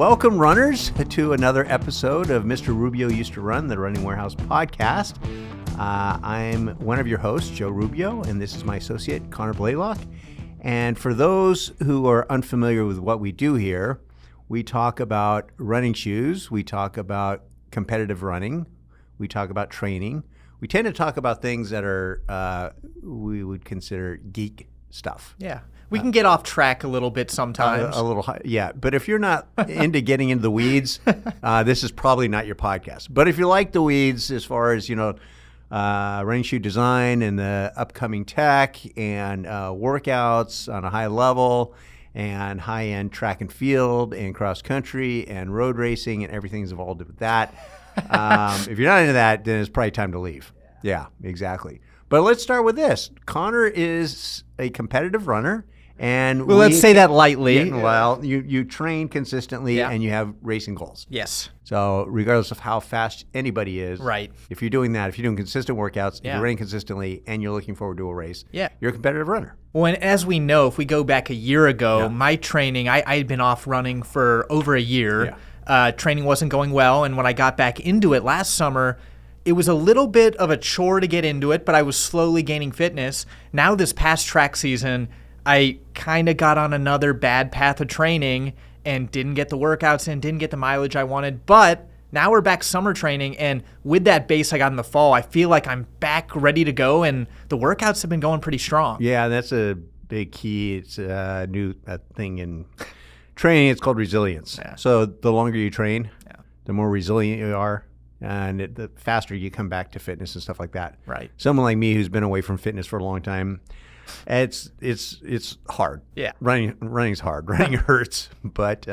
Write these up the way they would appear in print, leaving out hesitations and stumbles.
Welcome, runners, to another episode of Mr. Rubio Used to Run, the Running Warehouse podcast. I'm one of your hosts, Joe Rubio, and this is my associate, Connor Blaylock. And for those who are unfamiliar with what we do here, we talk about running shoes, we talk about competitive running, we talk about training. We tend to talk about things that are, we would consider geek stuff. Yeah. We can get off track a little bit sometimes. A little, yeah. But if you're not into getting into the weeds, this is probably not your podcast. But if you like the weeds as far as, running shoe design and the upcoming tech and workouts on a high level and high-end track and field and cross-country and road racing and everything's involved with that, if you're not into that, then it's probably time to leave. Yeah, exactly. But let's start with this. Connor is a competitive runner. And let's say that lightly. Well, you train consistently and you have racing goals. Yes. So regardless of how fast anybody is, right? If you're doing that, if you're doing consistent workouts, if you're running consistently, and you're looking forward to a race, you're a competitive runner. Well, and as we know, if we go back a year ago, my training, I had been off running for over a year. Yeah. Training wasn't going well, and when I got back into it last summer, it was a little bit of a chore to get into it, but I was slowly gaining fitness. Now this past track season, I kind of got on another bad path of training and didn't get the workouts in, didn't get the mileage I wanted. But now we're back summer training, and with that base I got in the fall, I feel like I'm back ready to go, and the workouts have been going pretty strong. Yeah, that's a big key. It's a new thing in training. It's called resilience. Yeah. So the longer you train, the more resilient you are, and the faster you come back to fitness and stuff like that. Right. Someone like me who's been away from fitness for a long time, it's hard. Yeah. Running's hard. Running hurts, but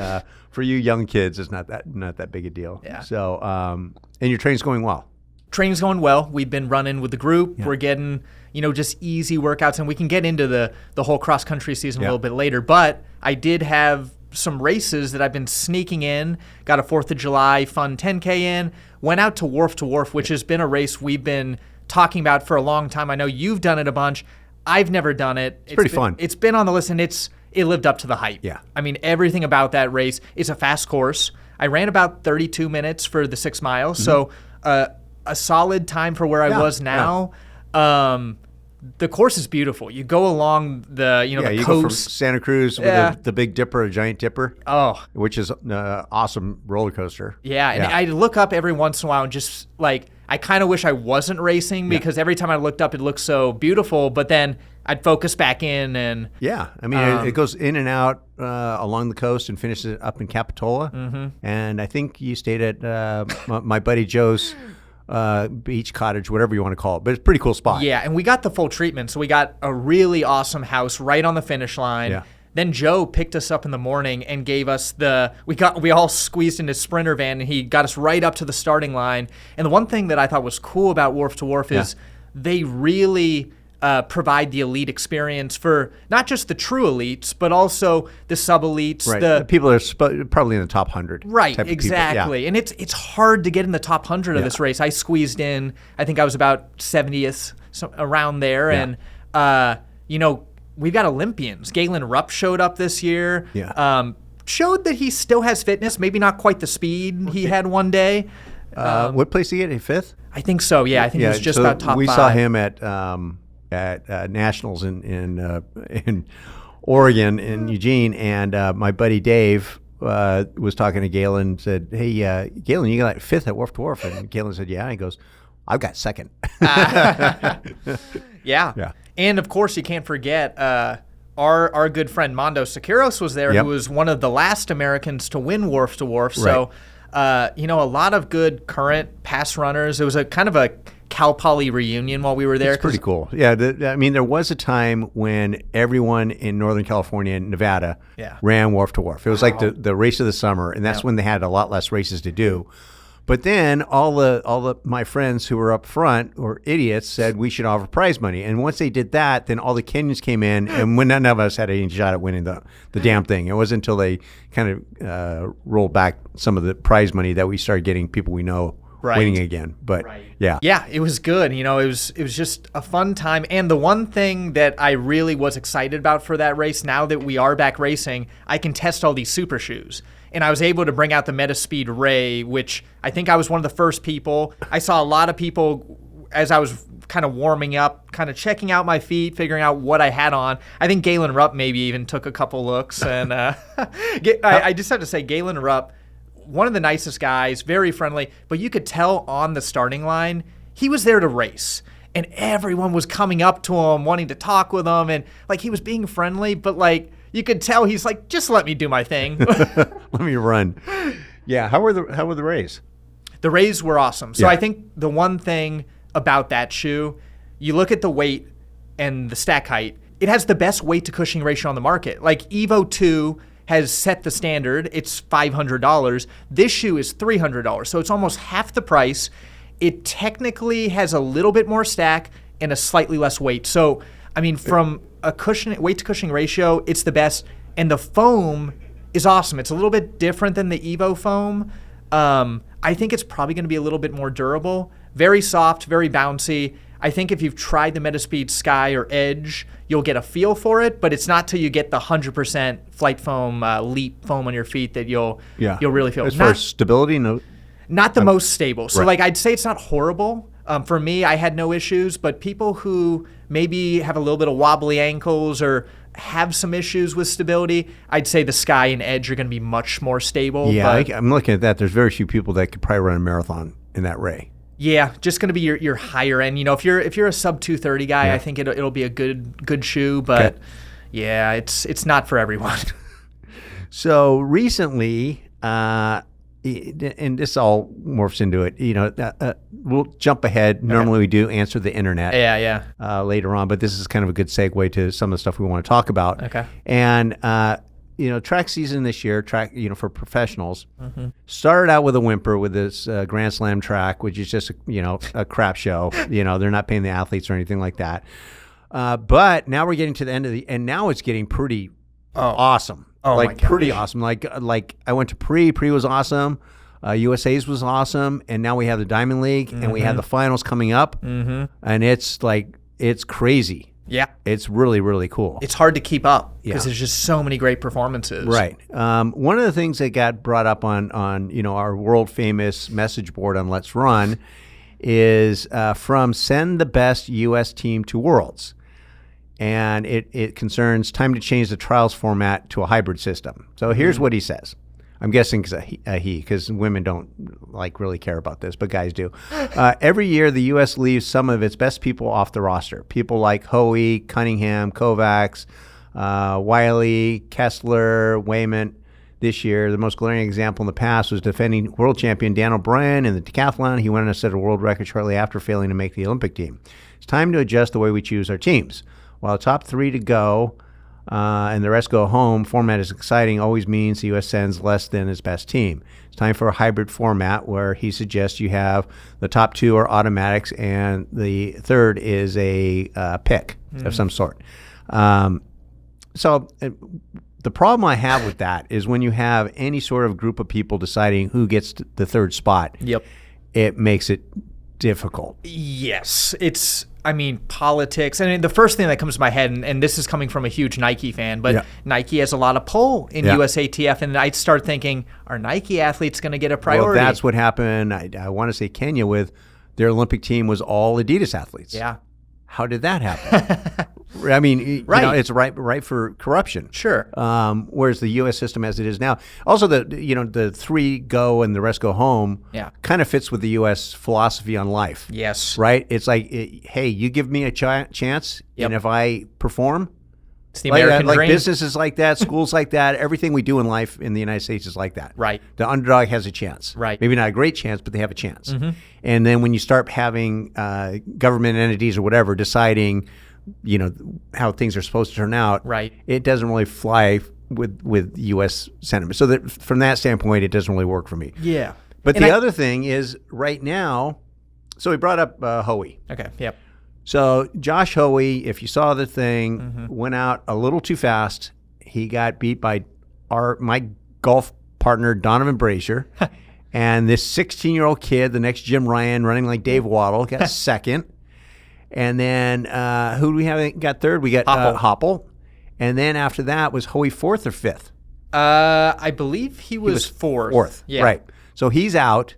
for you young kids, it's not that big a deal. Yeah. So, and your training's going well. Training's going well. We've been running with the group. Yeah. We're getting, just easy workouts, and we can get into the whole cross country season a little bit later. But I did have some races that I've been sneaking in. Got a 4th of July fun 10K in. Went out to Wharf, which has been a race we've been talking about for a long time. I know you've done it a bunch. I've never done it. It's pretty fun. It's been on the list, and it lived up to the hype. Yeah. I mean, everything about that race. It's a fast course. I ran about 32 minutes for the 6 miles, so a solid time for where I was now. Yeah. The course is beautiful. You go along the the you coast. Go from Santa Cruz with the Big Dipper, a giant dipper. Oh, which is an awesome roller coaster. Yeah, and I look up every once in a while and just I kind of wish I wasn't racing because every time I looked up, it looked so beautiful. But then I'd focus back in and I mean it goes in and out along the coast and finishes up in Capitola. Mm-hmm. And I think you stayed at my buddy Joe's beach cottage, whatever you want to call it, but it's a pretty cool spot. Yeah, and we got the full treatment, so we got a really awesome house right on the finish line. Yeah. Then Joe picked us up in the morning and gave us we all squeezed in his Sprinter van, and he got us right up to the starting line. And the one thing that I thought was cool about Wharf to Wharf is they really provide the elite experience for not just the true elites, but also the sub-elites. Right. The people are probably in the top 100. Right, exactly. Yeah. And it's hard to get in the top 100 of this race. I squeezed in, I think I was about 70th, around there. Yeah. And, we've got Olympians. Galen Rupp showed up this year. Yeah. Showed that he still has fitness, maybe not quite the speed he had one day. What place did he get? 5th? I think so, yeah. I think he was just about top 5. We saw him at Nationals in Oregon, in Eugene, and my buddy Dave was talking to Galen and said, hey, Galen, you got 5th at Wharf to Wharf? And Galen said, yeah. And he goes, I've got 2nd. Yeah. And, of course, you can't forget our good friend Mondo Siqueiros was there, who was one of the last Americans to win Wharf to Wharf. Right. So, a lot of good current pass runners. It was a kind of a Cal Poly reunion while we were there. It's pretty cool. Yeah, there was a time when everyone in Northern California and Nevada ran Wharf to Wharf. It was like the race of the summer, and that's when they had a lot less races to do. But then all my friends who were up front or idiots said we should offer prize money. And once they did that, then all the Kenyans came in, and when none of us had any shot at winning the damn thing. It wasn't until they kind of rolled back some of the prize money that we started getting people we know winning again. But yeah, it was good. It was just a fun time. And the one thing that I really was excited about for that race, now that we are back racing, I can test all these super shoes. and I was able to bring out the Metaspeed Ray, which I think I was one of the first people. I saw a lot of people as I was kind of warming up, kind of checking out my feet, figuring out what I had on. I think Galen Rupp maybe even took a couple looks. And I just have to say, Galen Rupp, one of the nicest guys, very friendly, but you could tell on the starting line, he was there to race. And everyone was coming up to him, wanting to talk with him. And like, he was being friendly, but like, you could tell he's like, just let me do my thing. Let me run. Yeah. How were the Rays? The Rays were awesome. So I think the one thing about that shoe, you look at the weight and the stack height, it has the best weight to cushioning ratio on the market. Like Evo 2 has set the standard. It's $500. This shoe is $300. So it's almost half the price. It technically has a little bit more stack and a slightly less weight. So, I mean, from a weight to cushioning ratio, it's the best. And the foam is awesome. It's a little bit different than the Evo foam. I think it's probably going to be a little bit more durable. Very soft, very bouncy. I think if you've tried the Metaspeed Sky or Edge, you'll get a feel for it, but it's not till you get the 100% Flight Foam Leap foam on your feet that you'll really feel. As far as stability, not the most stable. So like, I'd say it's not horrible. For me, I had no issues, but people who maybe have a little bit of wobbly ankles or have some issues with stability, I'd say the Sky and Edge are going to be much more stable. Yeah, I'm looking at that. There's very few people that could probably run a marathon in that Ray. Yeah, just going to be your higher end. You know, if you're a sub 230 guy, I think it'll be a good shoe, but yeah, it's not for everyone. So recently, and this all morphs into it. You know, we'll jump ahead. Normally we do answer the internet. Later on, but this is kind of a good segue to some of the stuff we want to talk about. Okay. And you know, track season this year, for professionals, started out with a whimper with this Grand Slam track, which is just a crap show. You know, they're not paying the athletes or anything like that. But now we're getting to the end of and now it's getting pretty awesome. Oh, like pretty awesome. Like I went to pre was awesome. USA's was awesome, and now we have the Diamond League, and we have the finals coming up, and it's crazy. Yeah, it's really, really cool. It's hard to keep up because there's just so many great performances. Right. One of the things that got brought up on our world famous message board on Let's Run is from Send the Best U.S. Team to Worlds. And it concerns time to change the trials format to a hybrid system. So here's what he says. I'm guessing because women don't really care about this, but guys do. Every year, the U.S. leaves some of its best people off the roster. People like Hoey, Cunningham, Kovacs, Wiley, Kessler, Wayman. This year, the most glaring example in the past was defending world champion Dan O'Brien in the decathlon. He went on to set a world record shortly after failing to make the Olympic team. It's time to adjust the way we choose our teams. While the top three to go and the rest go home, format is exciting, always means the U.S. sends less than its best team. It's time for a hybrid format where he suggests you have the top two are automatics and the third is a pick of some sort. So the problem I have with that is when you have any sort of group of people deciding who gets the third spot, it makes it difficult. Yes, politics. And the first thing that comes to my head, and this is coming from a huge Nike fan, but Nike has a lot of pull in USATF, and I start thinking, are Nike athletes going to get a priority? Well, that's what happened. I want to say Kenya with their Olympic team was all Adidas athletes. Yeah. How did that happen? I mean, you know, it's right for corruption. Sure. Whereas the U.S. system as it is now, also the three go and the rest go home. Kind of fits with the U.S. philosophy on life. Yes. Right. It's like, hey, you give me a chance, and if I perform, it's the American dream. Like businesses like that, schools like that, everything we do in life in the United States is like that. Right. The underdog has a chance. Right. Maybe not a great chance, but they have a chance. And then when you start having government entities or whatever deciding, how things are supposed to turn out, it doesn't really fly with U.S. sentiment. So that from that standpoint, it doesn't really work for me. Yeah. But the other thing is right now, so he brought up Hoey. Okay. Yep. So Josh Hoey, if you saw the thing, went out a little too fast. He got beat by my golf partner, Donovan Brazier. And this 16-year-old kid, the next Jim Ryan, running like Dave Waddle, got second. And then who do we have got third? We got Hopple. And then after that was Hoey fourth or fifth? I believe he was fourth. Fourth, Yeah. right. So he's out.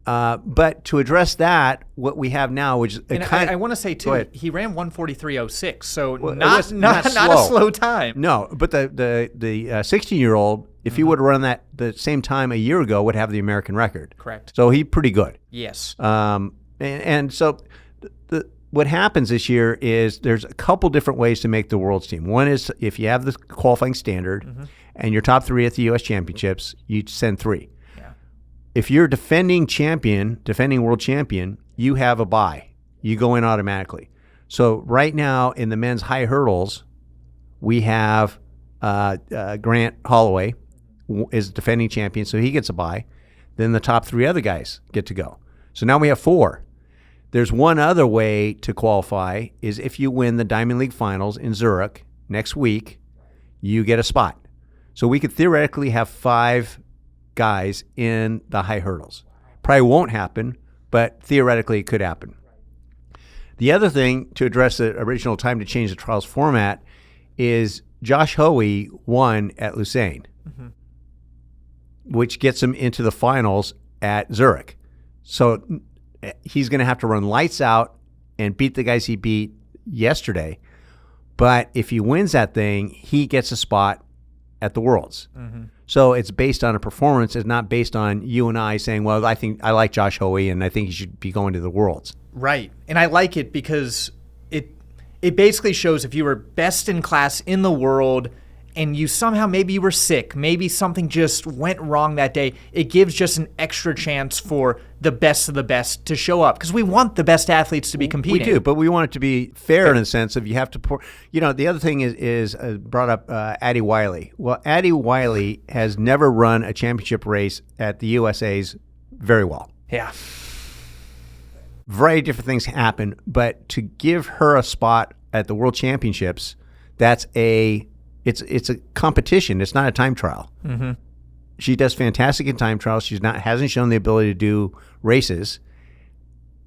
But to address that, what we have now, which is I want to say too, he ran 1:43.06, so not a slow. slow time. No, but the 16-year-old, if he would have run that the same time a year ago, would have the American record. Correct. So he's pretty good. Yes. And so what happens this year is there's a couple different ways to make the world's team. One is if you have the qualifying standard and you're top 3 at the U.S. Championships, you send 3. If you're defending world champion, you have a bye. You go in automatically. So right now in the men's high hurdles, we have Grant Holloway is defending champion, so he gets a bye. Then the top 3 other guys get to go. So now we have 4. There's one other way to qualify is if you win the Diamond League Finals in Zurich next week, you get a spot. So we could theoretically have 5 guys in the high hurdles. Probably won't happen, but theoretically it could happen. The other thing to address the original time to change the trials format is Josh Hoey won at Lausanne, which gets him into the finals at Zurich. So he's going to have to run lights out and beat the guys he beat yesterday. But if he wins that thing, he gets a spot at the Worlds. So it's based on a performance. It's not based on you and I saying, well, I think I like Josh Hoey and I think he should be going to the Worlds. Right. And I like it because it basically shows if you were best in class in the world and you somehow, maybe you were sick, maybe something just went wrong that day, it gives just an extra chance for the best of the best to show up because we want the best athletes to be competing. We do, but we want it to be fair in the sense of you have to pour. You know, the other thing is brought up Addie Wiley. Well, Addie Wiley has never run a championship race at the USA's very well. Yeah. Very different things happen, but to give her a spot at the World Championships, it's a competition. It's not a time trial. She does fantastic in time trials. Hasn't shown the ability to do races.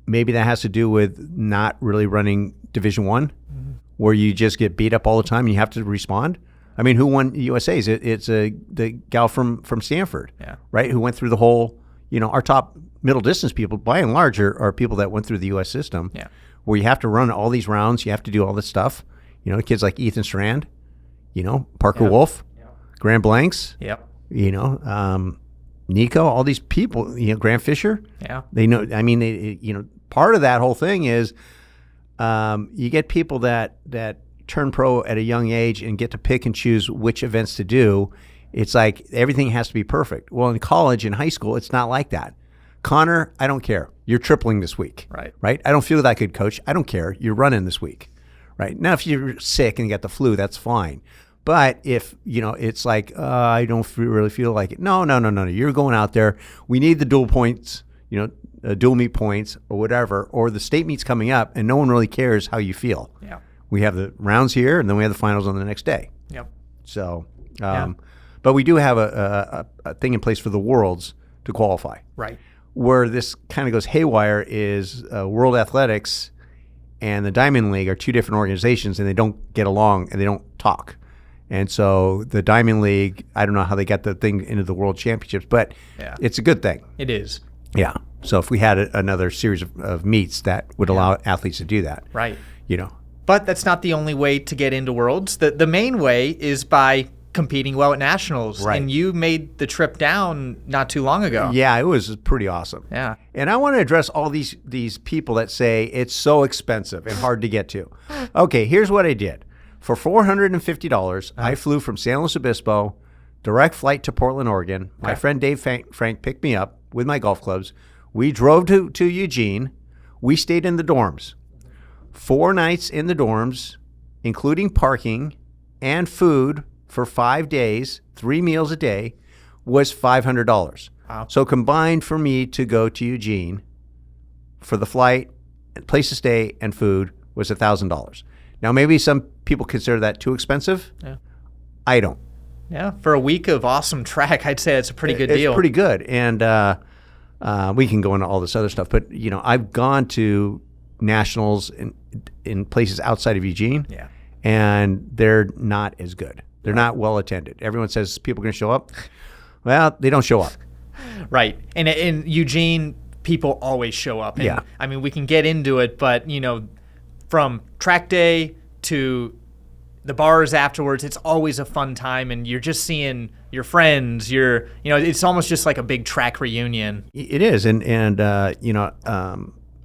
Maybe that has to do with not really running Division I, where you just get beat up all the time and you have to respond. I mean, who won USA's? It's the gal from Stanford, right? Who went through the whole. Our top middle distance people, by and large, are people that went through the U.S. system, where you have to run all these rounds, you have to do all this stuff. Kids like Ethan Strand, Parker Wolf, Graham Blanks, Nico, all these people, Graham Fisher. They know. I mean, part of that whole thing is you get people that turn pro at a young age and get to pick and choose which events to do. It's like everything has to be perfect. Well, in college and high school, it's not like that. Connor, I don't care. You're tripling this week. Right? I don't feel that good, coach. I don't care. You're running this week. Right? Now, if you're sick and you got the flu, that's fine. But if, it's like, I don't really feel like it. No. You're going out there. We need the dual points, dual meet points or whatever, or the state meet's coming up and no one really cares how you feel. We have the rounds here and then we have the finals on the next day. So, but we do have a thing in place for the Worlds to qualify. Right. Where this kind of goes haywire is World Athletics and the Diamond League are 2 different organizations and they don't get along and they don't talk. And so the Diamond League, I don't know how they got the thing into the World Championships, but it's a good thing. It is. Yeah. So if we had another series of meets, that would allow athletes to do that. Right. But that's not the only way to get into Worlds. The main way is by competing well at Nationals. Right. And you made the trip down not too long ago. Yeah, it was pretty awesome. Yeah. And I want to address all these people that say it's so expensive and hard to get to. Okay, here's what I did. For $450, I flew from San Luis Obispo, direct flight to Portland, Oregon. My friend Dave Frank picked me up with my golf clubs. We drove to Eugene. We stayed in the dorms. 4 nights in the dorms, including parking and food for 5 days, 3 meals a day, was $500. Wow. So combined for me to go to Eugene for the flight, place to stay, and food was $1,000. Now, maybe some people consider that too expensive. Yeah. I don't. Yeah, for a week of awesome track, I'd say it's a pretty good deal. It's pretty good. And we can go into all this other stuff. But, I've gone to Nationals in places outside of Eugene, and they're not as good. They're not well attended. Everyone says people are going to show up. Well, they don't show up. Right. And in Eugene, people always show up. And, Yeah. I mean, we can get into it, but, from track day to the bars afterwards, it's always a fun time, and you're just seeing your friends. It's almost just like a big track reunion. It is, and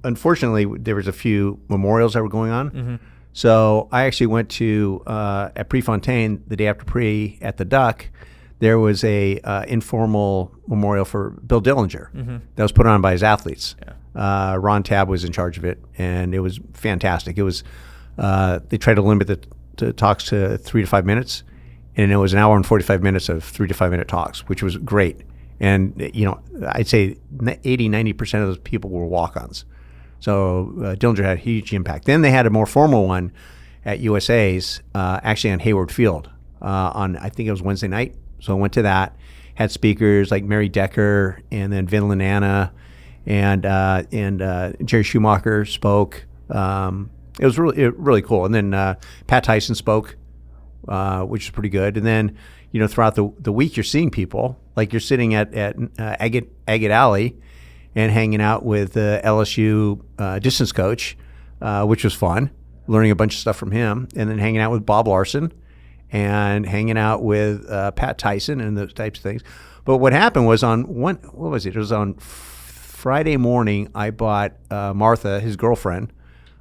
unfortunately, there was a few memorials that were going on. Mm-hmm. So I actually went to at Prefontaine the day after Pre at the Duck. There was a informal memorial for Bill Dillinger that was put on by his athletes. Yeah. Ron Tabb was in charge of it, and it was fantastic. It was they tried to limit the talks to 3 to 5 minutes, and it was an hour and 45 minutes of 3 to 5 minute talks, which was great. And I'd say 80-90% of those people were walk-ons. So Dillinger had a huge impact. Then they had a more formal one at USA's, actually on Hayward Field on, I think it was Wednesday night. So I went to that, had speakers like Mary Decker and then Vin Lanana and Jerry Schumacher spoke. It was really cool. And then Pat Tyson spoke, which is pretty good. And then, throughout the week, you're seeing people. Like you're sitting at Agate Alley and hanging out with the LSU distance coach, which was fun, learning a bunch of stuff from him. And then hanging out with Bob Larson and hanging out with Pat Tyson and those types of things. But what happened was what was it? It was on Friday morning, I bought Martha, his girlfriend,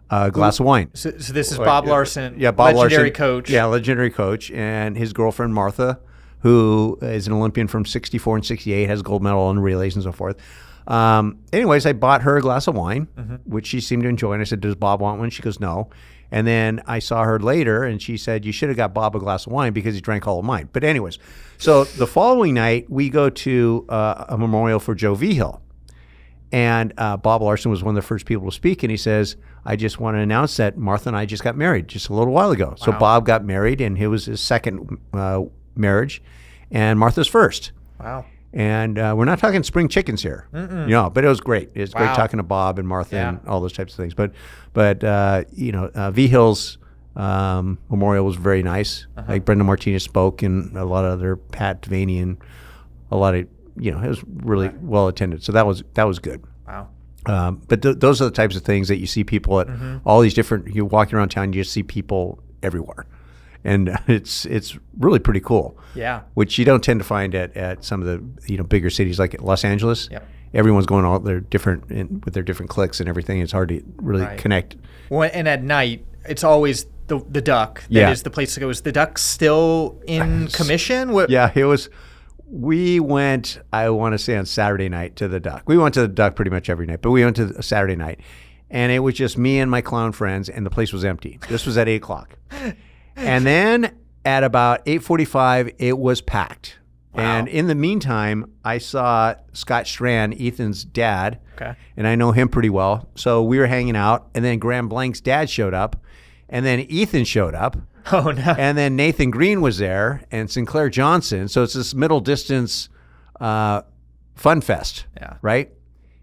a glass of wine. So this is Bob Larson, Bob legendary Larson, coach. Yeah, legendary coach, and his girlfriend Martha, who is an Olympian from '64 and '68, has a gold medal in relays and so forth. Anyways, I bought her a glass of wine, which she seemed to enjoy, and I said, "Does Bob want one?" She goes, "No." And then I saw her later, and she said, "You should have got Bob a glass of wine because he drank all of mine." But anyways, so the following night, we go to a memorial for Joe Vigil. And Bob Larson was one of the first people to speak, and he says, "I just want to announce that Martha and I just got married just a little while ago." Wow. So Bob got married, and it was his second marriage, and Martha's first. Wow. And we're not talking spring chickens here, but it was great. It was great talking to Bob and Martha and all those types of things. But Vigil's memorial was very nice. Like Brendan Martinez spoke, and a lot of other Pat Devaney, and a lot of it was really well attended. So that was good. Wow. But those are the types of things that you see people at all these different. You're walking around town, you just see people everywhere. And it's really pretty cool. Yeah. Which you don't tend to find at some of the bigger cities like Los Angeles. Yep. Everyone's going all their different with their different cliques and everything. It's hard to really connect. Well, and at night it's always the Duck that is the place to go. Is the Duck still in commission? Yeah, it was. We went, I want to say, on Saturday night to the Duck. We went to the Duck pretty much every night, but we went to a Saturday night, and it was just me and my clown friends, and the place was empty. This was at 8:00. And then at about 8:45, it was packed. Wow. And in the meantime, I saw Scott Strand, Ethan's dad, and I know him pretty well. So we were hanging out, and then Graham Blank's dad showed up, and then Ethan showed up. Oh, no. And then Nathan Green was there, and Sinclair Johnson. So it's this middle distance fun fest, right?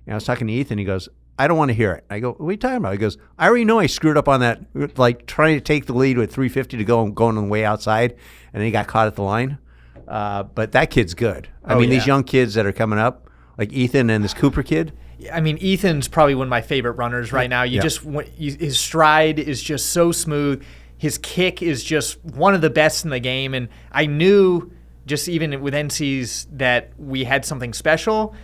And I was talking to Ethan. He goes, "I don't want to hear it." I go, "What are you talking about?" He goes, "I already know I screwed up on that, like trying to take the lead with 3:50 to go and going on the way outside, and then he got caught at the line. But that kid's good. I mean, these young kids that are coming up, like Ethan and this Cooper kid. I mean, Ethan's probably one of my favorite runners right now. His stride is just so smooth. His kick is just one of the best in the game. And I knew just even with NCs that we had something special.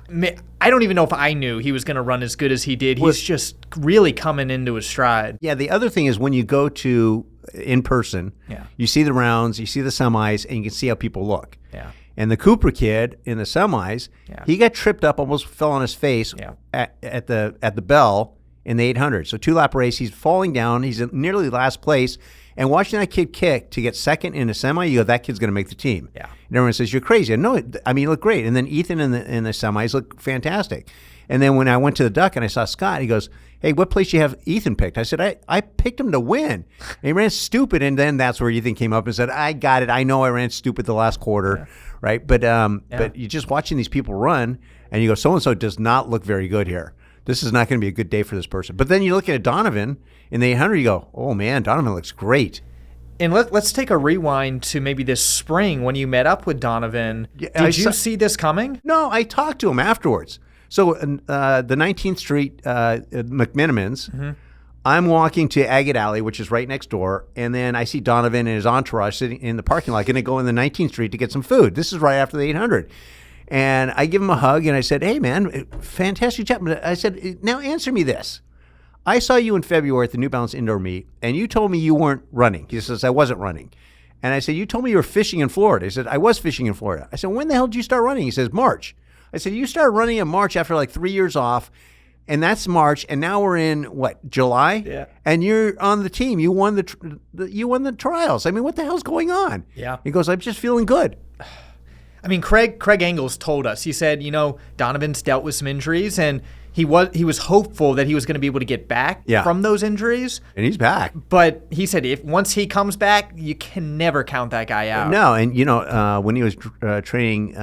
I don't even know if I knew he was going to run as good as he did. He's just really coming into his stride. Yeah, the other thing is when you go to in person, you see the rounds, you see the semis, and you can see how people look. Yeah. And the Cooper kid in the semis, he got tripped up, almost fell on his face at the bell in the 800. So 2-lap race, he's falling down. He's in nearly last place. And watching that kid kick to get second in a semi, you go, that kid's going to make the team. Yeah. And everyone says, "You're crazy." No, I mean, he looked great. And then Ethan in the semis looked fantastic. And then when I went to the Duck and I saw Scott, he goes, "Hey, what place do you have Ethan picked?" I said, I picked him to win. And he ran stupid. And then that's where Ethan came up and said, "I got it. I know I ran stupid the last quarter." Right. But you're just watching these people run and you go, so-and-so does not look very good here. This is not going to be a good day for this person. But then you look at Donovan in the 800, you go, "Oh, man, Donovan looks great." And let's take a rewind to maybe this spring when you met up with Donovan. Did you see this coming? No, I talked to him afterwards. So the 19th Street McMinimans, I'm walking to Agate Alley, which is right next door, and then I see Donovan and his entourage sitting in the parking lot, going to go in the 19th Street to get some food. This is right after the 800. And I give him a hug, and I said, hey, man, fantastic job. I said, now answer me this. I saw you in February at the New Balance indoor meet, and you told me you weren't running. He says, I wasn't running. And I said, you told me you were fishing in Florida. He said, I was fishing in Florida. I said, when the hell did you start running? He says, March. I said, you started running in March after like 3 years off, and that's March, and now we're in, July? Yeah. And you're on the team. You won the trials. I mean, what the hell's going on? Yeah. He goes, I'm just feeling good. I mean, Craig Engels told us, he said, Donovan's dealt with some injuries, and he was hopeful that he was going to be able to get back from those injuries. And he's back. But he said once he comes back, you can never count that guy out. No, and when he was training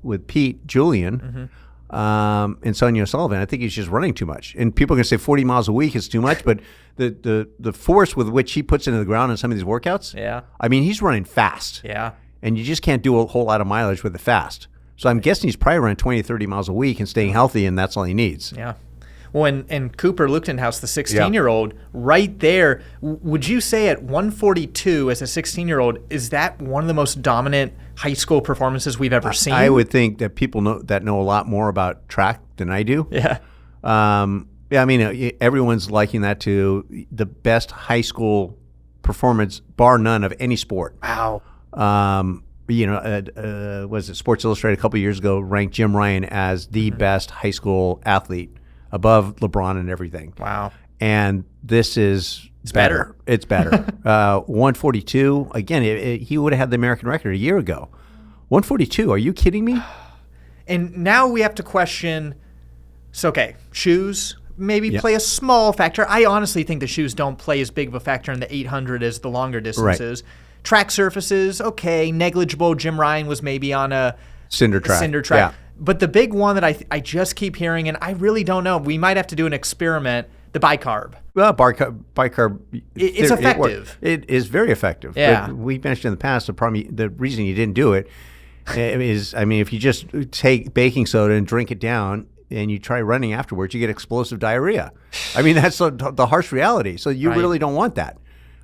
with Pete Julian and Sonia Sullivan, I think he's just running too much. And people are going to say 40 miles a week is too much, but the force with which he puts into the ground in some of these workouts, I mean, he's running fast. Yeah. And you just can't do a whole lot of mileage with it fast. So I'm guessing he's probably running 20 to 30 miles a week and staying healthy, and that's all he needs. Yeah. Well, and Cooper Luchtenhaus, the 16-year-old, right there, would you say at 142 as a 16-year-old, is that one of the most dominant high school performances we've ever seen? I would think that people know a lot more about track than I do. Yeah. I mean, everyone's liking that to the best high school performance, bar none, of any sport. Wow. Was it Sports Illustrated a couple of years ago ranked Jim Ryan as the best high school athlete above LeBron and everything. Wow. And this is better. It's better. 142, again, he would have had the American record a year ago. 142, are you kidding me? And now we have to question, shoes maybe play a small factor. I honestly think the shoes don't play as big of a factor in the 800 as the longer distances. Right. Track surfaces, negligible. Jim Ryan was maybe on a cinder track. Yeah. But the big one that I just keep hearing, and I really don't know, we might have to do an experiment, the bicarb. Well, bicarb, it's effective. It is very effective. Yeah. But we mentioned in the past, the reason you didn't do it is, if you just take baking soda and drink it down and you try running afterwards, you get explosive diarrhea. I mean, that's the harsh reality. So you really don't want that.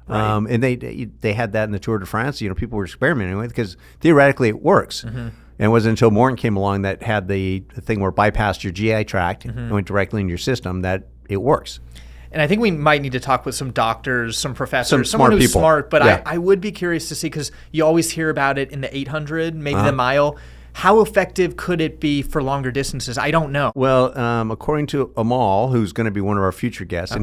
Right. And they had that in the Tour de France. People were experimenting with it because theoretically it works. Mm-hmm. And it wasn't until Morton came along that had the thing where it bypassed your GI tract and went directly into your system that it works. And I think we might need to talk with some doctors, some professors, someone who's people. Smart. But I would be curious to see, because you always hear about it in the 800, maybe the mile. How effective could it be for longer distances? I don't know. Well, according to Amal, who's going to be one of our future guests, and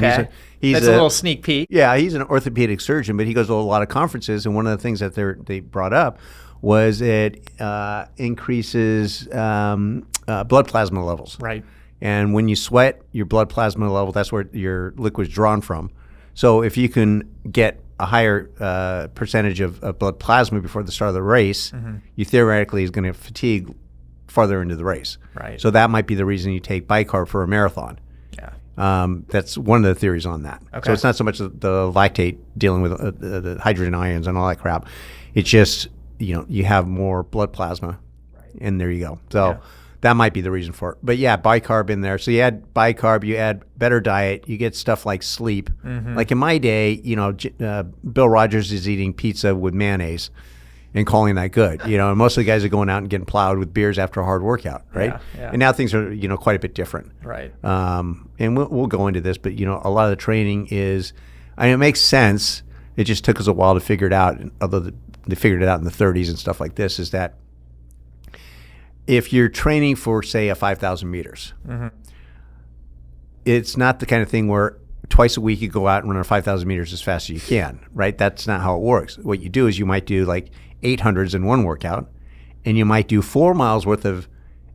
he's that's a little sneak peek. Yeah, he's an orthopedic surgeon, but he goes to a lot of conferences, and one of the things that they brought up was it increases blood plasma levels. Right. And when you sweat, your blood plasma level, that's where your liquid's drawn from. So if you can get a higher percentage of blood plasma before the start of the race, you theoretically is going to fatigue farther into the race. Right. So that might be the reason you take bicarb for a marathon. Yeah. That's one of the theories on that. Okay. So it's not so much the lactate dealing with the hydrogen ions and all that crap. It's just, you have more blood plasma, and there you go. So that might be the reason for it. But bicarb in there. So you add bicarb, you add better diet, you get stuff like sleep. Mm-hmm. Like in my day, Bill Rogers is eating pizza with mayonnaise and calling that good. And most of the guys are going out and getting plowed with beers after a hard workout, right? Yeah. And now things are, quite a bit different. Right. And we'll go into this, but, a lot of the training is, it makes sense. It just took us a while to figure it out. Although they figured it out in the 30s and stuff like this, is that if you're training for, say, a 5,000 meters, it's not the kind of thing where twice a week you go out and run 5,000 meters as fast as you can, right? That's not how it works. What you do is you might do like 800s in one workout, and you might do 4 miles worth of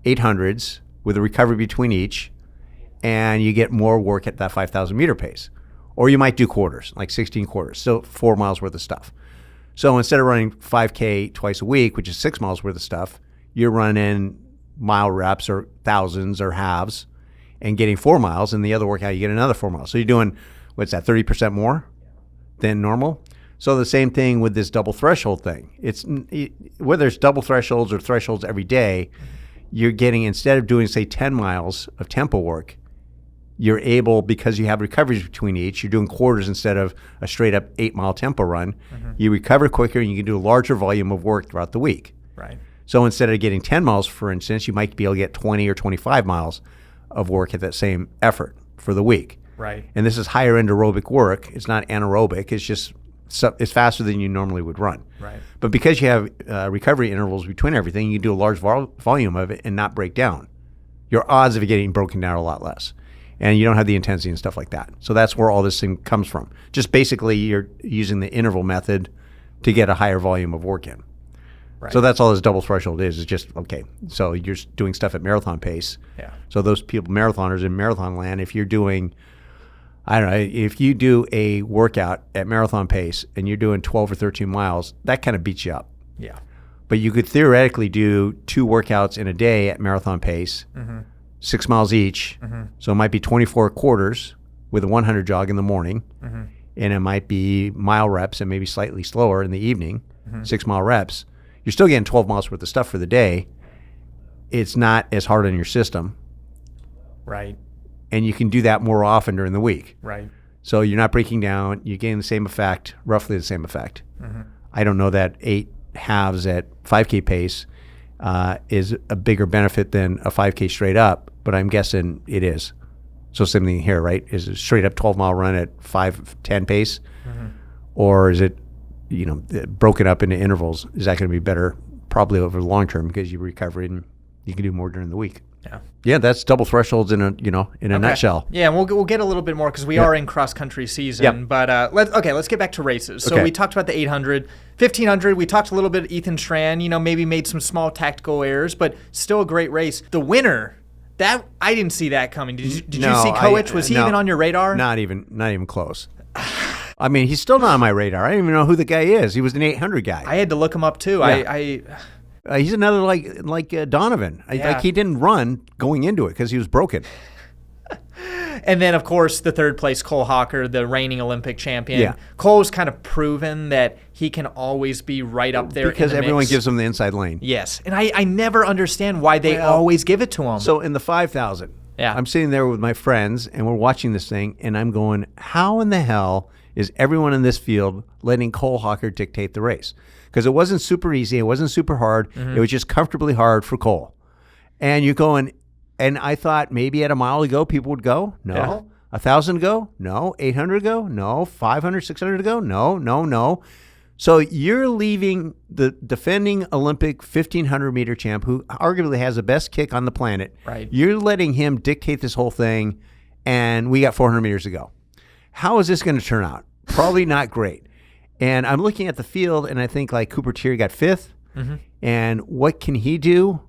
800s with a recovery between each, and you get more work at that 5,000 meter pace. Or you might do quarters, like 16 quarters, so 4 miles worth of stuff. So instead of running 5K twice a week, which is 6 miles worth of stuff, you're running mile reps or thousands or halves and getting 4 miles, and the other workout you get another 4 miles. So you're doing, 30% more than normal? So the same thing with this double threshold thing. Whether it's double thresholds or thresholds every day, you're getting, instead of doing, say, 10 miles of tempo work, you're able, because you have recoveries between each, you're doing quarters instead of a straight up 8-mile tempo run. You recover quicker and you can do a larger volume of work throughout the week. Right. So instead of getting 10 miles, for instance, you might be able to get 20 or 25 miles of work at that same effort for the week. Right. And this is higher end aerobic work. It's not anaerobic. It's just, it's faster than you normally would run. Right. But because you have recovery intervals between everything, you do a large volume of it and not break down. Your odds of it getting broken down are a lot less. And you don't have the intensity and stuff like that. So that's where all this thing comes from. Just basically, you're using the interval method to get a higher volume of work in. Right. So that's all this double threshold is just, okay, so you're doing stuff at marathon pace. Yeah. So those people, marathoners in marathon land, if you're doing, I don't know, if you do a workout at marathon pace and you're doing 12 or 13 miles, that kind of beats you up. Yeah. But you could theoretically do 2 workouts in a day at marathon pace, 6 miles each. So it might be 24 quarters with a 100 jog in the morning. And it might be mile reps and maybe slightly slower in the evening, 6-mile reps. You're still getting 12 miles worth of stuff for the day. It's not as hard on your system. Right. And you can do that more often during the week. Right. So you're not breaking down. You're getting the same effect, roughly the same effect. I don't know that 8 halves at 5K pace is a bigger benefit than a 5K straight up, but I'm guessing it is. So same thing here, right? Is it straight up 12-mile run at 5:10 pace? Or is it, broken up into intervals? Is that going to be better? Probably over the long term, because you recover and you can do more during the week. Yeah. Yeah, that's double thresholds in a nutshell. Yeah, and we'll get a little bit more because we are in cross-country season. Yep. But let's get back to races. So we talked about the 800, 1500. We talked a little bit Ethan Strand, maybe made some small tactical errors, but still a great race. The winner, that I didn't see that coming. Did you see Koech? Was he even on your radar? Not even close. I mean, he's still not on my radar. I don't even know who the guy is. He was an 800 guy. I had to look him up too. Yeah. He's another like Donovan. Like he didn't run going into it because he was broken. And then, of course, the third place, Cole Hawker, the reigning Olympic champion. Yeah. Cole's kind of proven that he can always be right up there because in the everyone mix. gives him the inside lane. Yes, and I never understand why they always give it to him. So in the 5,000, I'm sitting there with my friends, and we're watching this thing, and I'm going, how in the hell is everyone in this field letting Cole Hawker dictate the race? Because it wasn't super easy. It wasn't super hard. It was just comfortably hard for Cole. And you're going, and I thought maybe at a mile to go, people would go. No. Yeah. 1,000 to go? No. 800 to go? No. 500, 600 to go? No. So you're leaving the defending Olympic 1,500-meter champ, who arguably has the best kick on the planet. Right. You're letting him dictate this whole thing, and we got 400 meters to go. How is this going to turn out? Probably not great. And I'm looking at the field, and I think like Cooper Tier got 5th. And what can he do?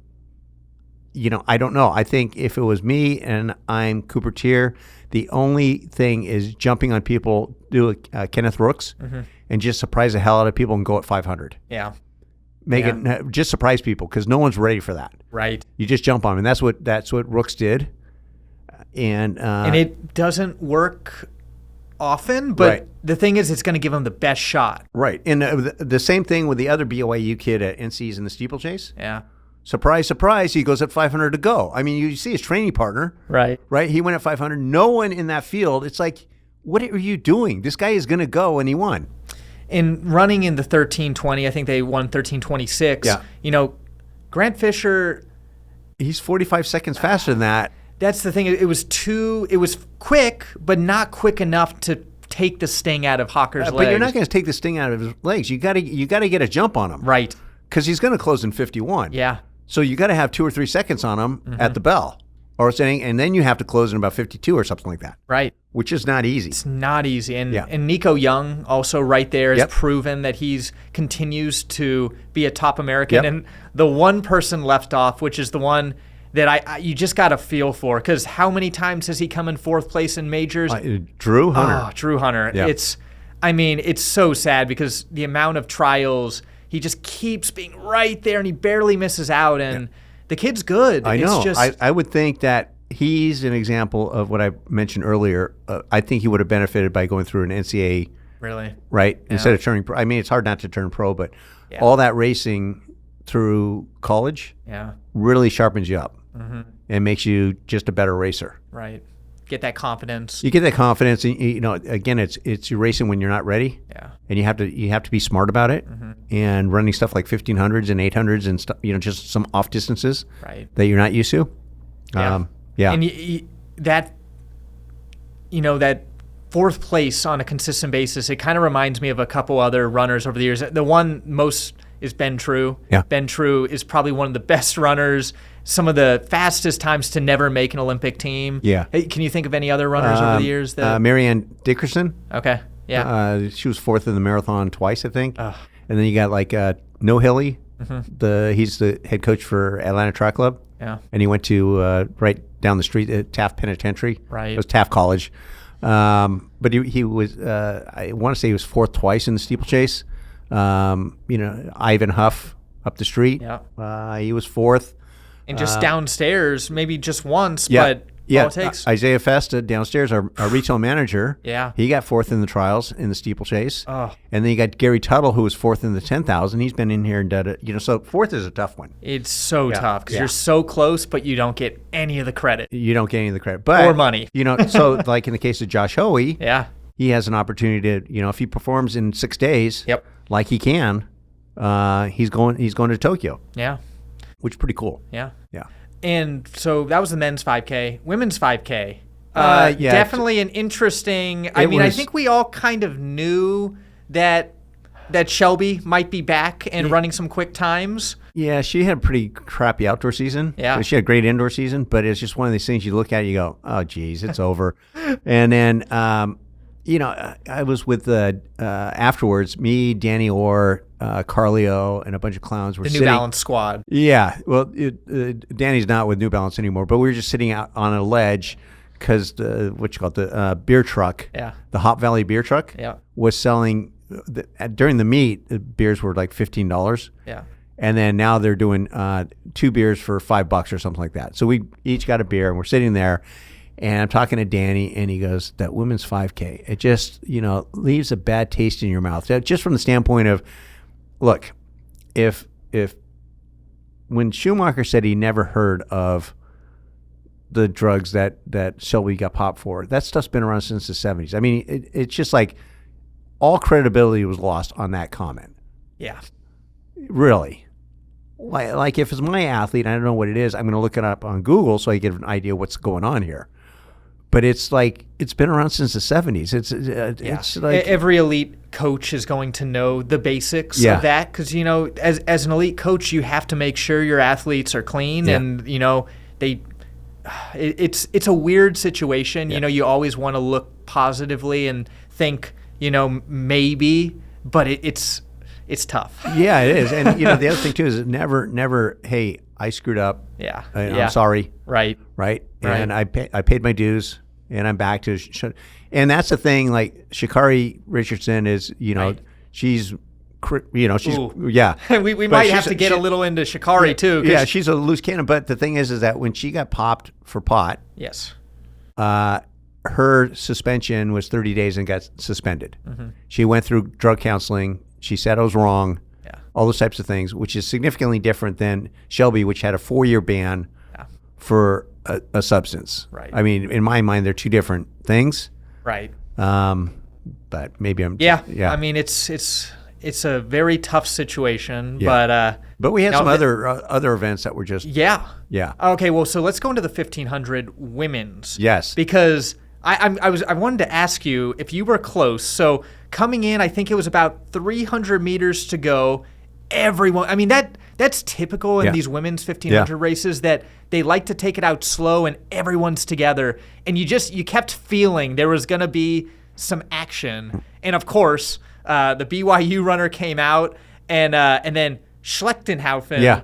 I don't know. I think if it was me and I'm Cooper Tier, the only thing is jumping on people, do a Kenneth Rooks, and just surprise the hell out of people and go at 500. Yeah. It just surprise people because no one's ready for that. Right. You just jump on them, and that's what Rooks did. And it doesn't work often, but the thing is, it's going to give him the best shot. Right. And the same thing with the other BYU kid at NC's in the steeplechase. Yeah. Surprise, surprise, he goes at 500 to go. I mean, you see his training partner. Right. He went at 500. No one in that field. It's like, what are you doing? This guy is going to go, and he won. In running in the 13:20, I think they won 13:26. Yeah. Grant Fisher. He's 45 seconds faster than that. That's the thing. It was quick, but not quick enough to take the sting out of Hawker's legs. But you're not going to take the sting out of his legs. You got to get a jump on him. Right. Because he's going to close in 51. Yeah. So you got to have 2 or 3 seconds on him at the bell, and then you have to close in about 52 or something like that. Right. Which is not easy. It's not easy. And Nico Young also right there has proven that he's continues to be a top American. And the one person left off, which is the one that you just got to feel for, because how many times has he come in 4th place in majors? Drew Hunter. Oh, Drew Hunter. Yeah. It's so sad because the amount of trials, he just keeps being right there and he barely misses out. And the kid's good. I know. It's just, I would think that he's an example of what I mentioned earlier. I think he would have benefited by going through an NCAA Really? right? Yeah. Instead of turning pro. I mean, it's hard not to turn pro, but Yeah. all that racing through college really sharpens you up and makes you just a better racer. Right. Get that confidence. You get that confidence, and you know, again, it's you're racing when you're not ready. Yeah. And you have to be smart about it, and running stuff like 1500s and 800s and stuff, you know, just some off distances that you're not used to. Yeah. And that fourth place on a consistent basis, it kind of reminds me of a couple other runners over the years. The one most is Ben True. Yeah. Ben True is probably one of the best runners, some of the fastest times to never make an Olympic team. Yeah. Hey, can you think of any other runners over the years? Marianne Dickerson. Okay. Yeah. She was fourth in the marathon twice, I think. And then you got like No Hilly. He's the head coach for Atlanta Track Club. Yeah. And he went to right down the street at Taft Penitentiary. Right. It was Taft College. But he was, I want to say he was fourth twice in the steeplechase. You know, Ivan Huff up the street. Yeah. He was fourth. And just downstairs, maybe just once, Yeah. but all it takes. Isaiah Festa downstairs, our retail manager. Yeah. He got fourth in the trials in the steeplechase. Oh. And then you got Gary Tuttle, who was fourth in the 10,000. He's been in here and done it. You know, so fourth is a tough one. It's so tough because you're so close, but you don't get any of the credit. You don't get any of the credit. But, or money. You know, so like in the case of Josh Hoey, he has an opportunity to, you know, if he performs in 6 days, like he can, he's going to Tokyo. Yeah. Which is pretty cool. Yeah. Yeah. And so that was the men's 5K. Women's 5K. Definitely an interesting. I think we all kind of knew that Shelby might be back and running some quick times. Yeah, she had a pretty crappy outdoor season. Yeah. She had a great indoor season, but it's just one of these things you look at, you go, oh, geez, it's over. And then, you know, I was with afterwards, me, Danny Orr, Carlio, and a bunch of clowns were the sitting. New Balance squad. Yeah. Well, Danny's not with New Balance anymore, but we were just sitting out on a ledge because the beer truck, the Hop Valley beer truck, was selling during the meet. The beers were like $15. Yeah. And then now they're doing 2 beers for $5 or something like that. So we each got a beer, and we're sitting there. And I'm talking to Danny, and he goes, that women's 5K, it just, you know, leaves a bad taste in your mouth. Just from the standpoint of, look, if when Schumacher said he never heard of the drugs that Shelby got popped for, that stuff's been around since the 70s. I mean, it's just like all credibility was lost on that comment. Yeah. Really. Like if it's my athlete, I don't know what it is, I'm going to look it up on Google so I get an idea what's going on here. But it's like it's been around since the 70s. It's like every elite coach is going to know the basics of that because, you know, as an elite coach, you have to make sure your athletes are clean and, you know, it's a weird situation. You know, you always want to look positively and think, you know, maybe, but it's tough. Yeah, it is. And, you know, the other thing, too, is never, hey, I screwed up. Yeah. I'm sorry. Right. And I paid my dues, and I'm back to and that's the thing, like, Sha'Carri Richardson is, you know, she's, you know, she's, we might have to get a little into Sha'Carri, too. Yeah, she's a loose cannon. But the thing is that when she got popped for pot, her suspension was 30 days and got suspended. She went through drug counseling. She said I was wrong, all those types of things, which is significantly different than Shelby, which had a 4-year ban for a substance. Right. I mean, in my mind, they're two different things. Right. But maybe I'm. Yeah. I mean, it's a very tough situation, but we had some other events that were just. Yeah. Yeah. Okay. Well, so let's go into the 1500 women's. Yes. Because I wanted to ask you if you were close. So coming in, I think it was about 300 meters to go. Everyone, I mean, that's typical in these women's 1500 races, that they like to take it out slow and everyone's together. And you kept feeling there was going to be some action. And of course, the BYU runner came out and then Schlechtenhaufen. Yeah.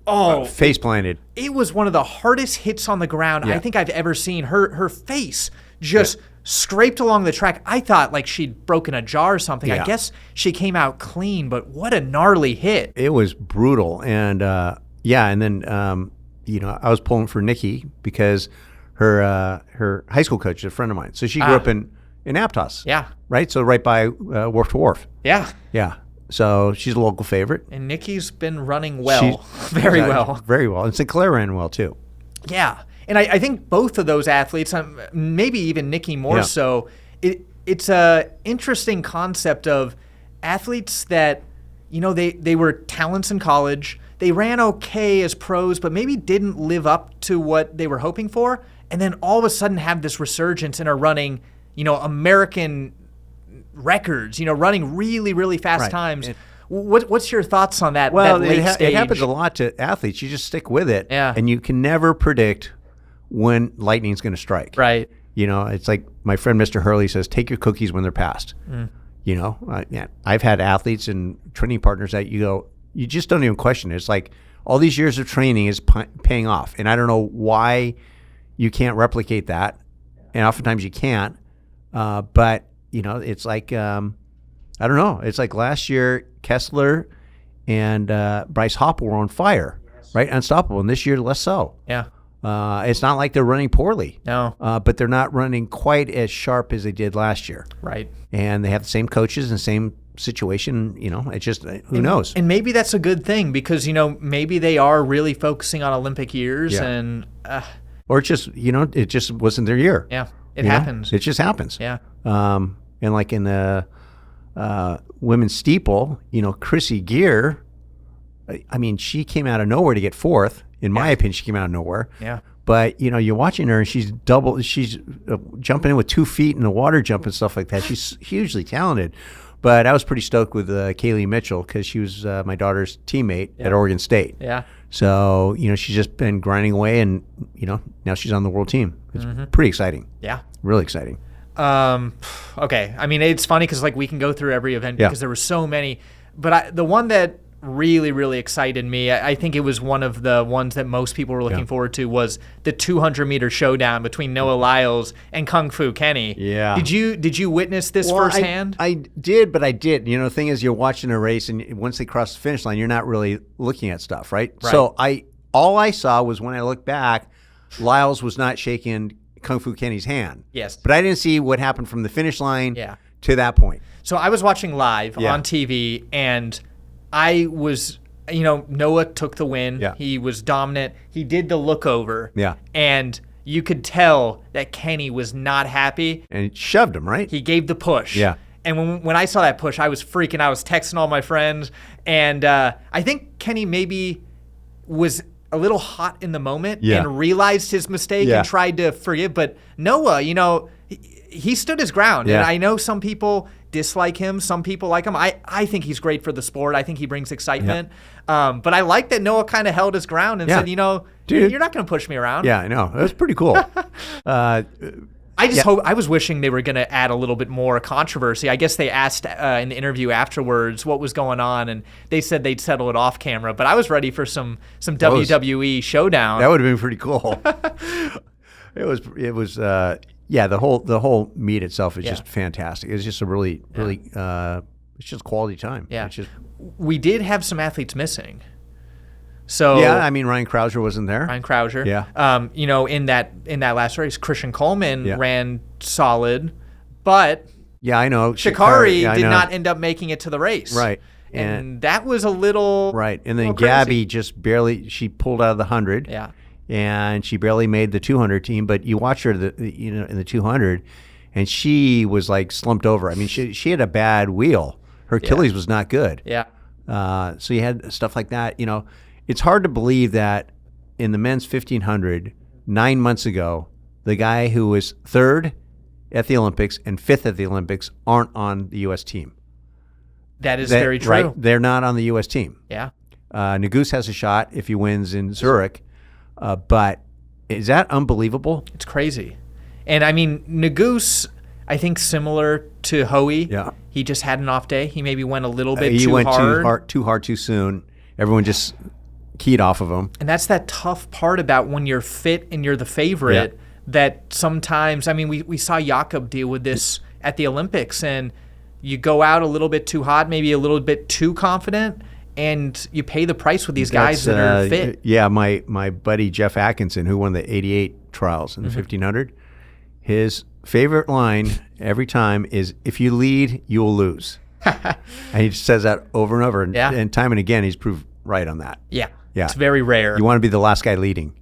Oh, face planted. It was one of the hardest hits on the ground I think I've ever seen. Her face just scraped along the track. I thought like she'd broken a jar or something. I guess she came out clean, but what a gnarly hit. It was brutal. And and then you know, I was pulling for Nikki because her high school coach is a friend of mine. So she grew up in in Aptos. Yeah. Right? So right by Wharf to Wharf. Yeah. Yeah. So she's a local favorite. And Nikki's been running well. Very well. Very well. And Sinclair ran well, too. Yeah. And I think both of those athletes, maybe even Nikki more so, it's a interesting concept of athletes that, you know, they were talents in college. They ran okay as pros, but maybe didn't live up to what they were hoping for. And then all of a sudden have this resurgence and are running, you know, American records, you know, running really, really fast times. What's your thoughts on that? Well, that late stage? It happens a lot to athletes. You just stick with it. Yeah. And you can never predict when lightning's going to strike. Right. You know, it's like my friend Mr. Hurley says, take your cookies when they're passed. You know, I've had athletes and training partners that you just don't even question it. It's like all these years of training is paying off. And I don't know why you can't replicate that. And oftentimes you can't. But, you know, it's like, I don't know. It's like last year, Kessler and Bryce Hopper were on fire, right? Unstoppable. And this year, less so. Yeah. It's not like they're running poorly. No. But they're not running quite as sharp as they did last year. Right. And they have the same coaches and same situation. You know, it's just, who knows? And maybe that's a good thing because, you know, maybe they are really focusing on Olympic years and... or it's just, you know, it just wasn't their year. Yeah. It happens. It just happens. Yeah. And like in the women's steeple, you know, Chrissy Gear, I mean, she came out of nowhere to get fourth. In my opinion, she came out of nowhere. Yeah. But, you know, you're watching her and she's jumping in with 2 feet in the water jump and stuff like that. She's hugely talented. But I was pretty stoked with Kaylee Mitchell because she was my daughter's teammate at Oregon State. Yeah. So, you know, she's just been grinding away and, you know, now she's on the world team. It's pretty exciting. Yeah. Really exciting. Okay. I mean, it's funny because, like, we can go through every event because there were so many. But the one that really, really excited me, I think it was one of the ones that most people were looking forward to, was the 200-meter showdown between Noah Lyles and Kung Fu Kenny. Yeah. Did you witness this firsthand? I did, but I did. You know, the thing is, you're watching a race, and once they cross the finish line, you're not really looking at stuff, right? So all I saw was when I looked back, Lyles was not shaking Kung Fu Kenny's hand. Yes. But I didn't see what happened from the finish line to that point. So I was watching live on TV, and I was, you know, Noah took the win. Yeah. He was dominant. He did the look over. Yeah. And you could tell that Kenny was not happy. And it shoved him, right? He gave the push. Yeah. And when I saw that push, I was freaking. I was texting all my friends. And I think Kenny maybe was a little hot in the moment and realized his mistake and tried to forgive. But Noah, you know, he stood his ground. And I know some people dislike him. Some people like him. I think he's great for the sport. I think he brings excitement. But I like that Noah kind of held his ground and said, you know, dude, you're not going to push me around. Yeah, I know. It was pretty cool. I just hope. I was wishing they were going to add a little bit more controversy. I guess they asked in the interview afterwards what was going on, and they said they'd settle it off camera. But I was ready for some WWE showdown. That would have been pretty cool. It was. The whole meet itself is just fantastic. It's just a really it's just quality time. Yeah. It's just, we did have some athletes missing. So I mean, Ryan Krauser wasn't there. Ryan Krauser. Yeah. You know, in that last race, Christian Coleman ran solid, but I know Shikari did not end up making it to the race. Right. And that was a little right. And then Gabby just barely pulled out of the 100. Yeah. And she barely made the 200 team, but you watch her in the 200, and she was like slumped over. I mean, she had a bad wheel. Her Achilles was not good. Yeah. So you had stuff like that. You know, it's hard to believe that in the men's 1500, 9 months ago, the guy who was third at the Olympics and fifth at the Olympics aren't on the U.S. team. That is very true. Right? They're not on the U.S. team. Yeah. Naguse has a shot if he wins in Zurich. But is that unbelievable? It's crazy. And I mean, Naguse, I think similar to Hoey. Yeah. He just had an off day. He maybe went a little bit too hard. Too hard too soon. Everyone just keyed off of him. And that's that tough part about when you're fit and you're the favorite, that sometimes, I mean, we saw Jakob deal with this at the Olympics, and you go out a little bit too hot, maybe a little bit too confident, and you pay the price with these guys that are fit. Yeah, my buddy Jeff Atkinson, who won the 88 trials in the 1500, his favorite line every time is, if you lead, you will lose. And he just says that over and over. And time and again, he's proved right on that. Yeah. It's very rare. You want to be the last guy leading,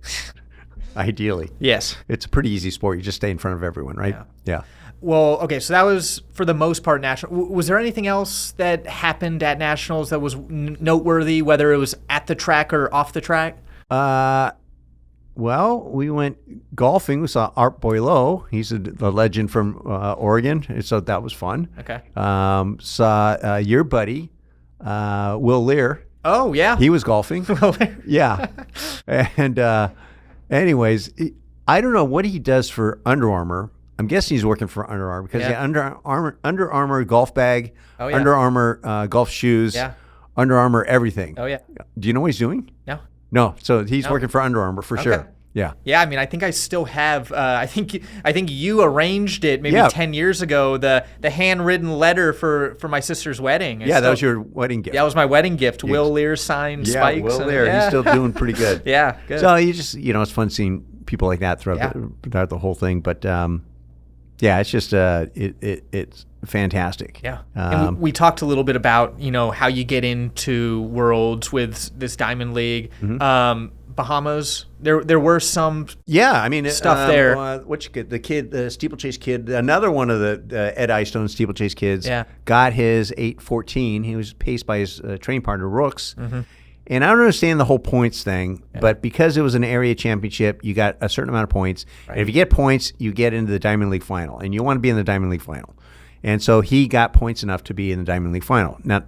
ideally. Yes. It's a pretty easy sport. You just stay in front of everyone, right? Yeah. Well, okay, so that was, for the most part, national. Was there anything else that happened at nationals that was noteworthy, whether it was at the track or off the track? Well, we went golfing. We saw Art Boileau. He's the legend from Oregon, so that was fun. Okay. Saw your buddy, Will Lear. Oh, yeah. He was golfing. Will Lear. Yeah. And anyways, I don't know what he does for Under Armour. I'm guessing he's working for Under Armour because Under Armour golf bag, Under Armour golf shoes, Under Armour everything. Oh, yeah. Do you know what he's doing? No. So he's working for Under Armour for sure. Yeah. Yeah, I mean, I think I still have, I think you arranged it maybe 10 years ago, the handwritten letter for my sister's wedding. That was your wedding gift. Yeah, that was my wedding gift. Will Lear signed spikes. Will Lear. He's still doing pretty good. Yeah, good. So you just, it's fun seeing people like that throughout the whole thing. But it's just, it's fantastic. Yeah. And we talked a little bit about, how you get into Worlds with this Diamond League. Bahamas, there were some stuff there. The steeplechase kid, another one of the Ed Eyestone steeplechase kids, got his 8:14. He was paced by his training partner Rooks. And I don't understand the whole points thing, but because it was an area championship, you got a certain amount of points. Right. And if you get points, you get into the Diamond League final, and you want to be in the Diamond League final. And so he got points enough to be in the Diamond League final. Now,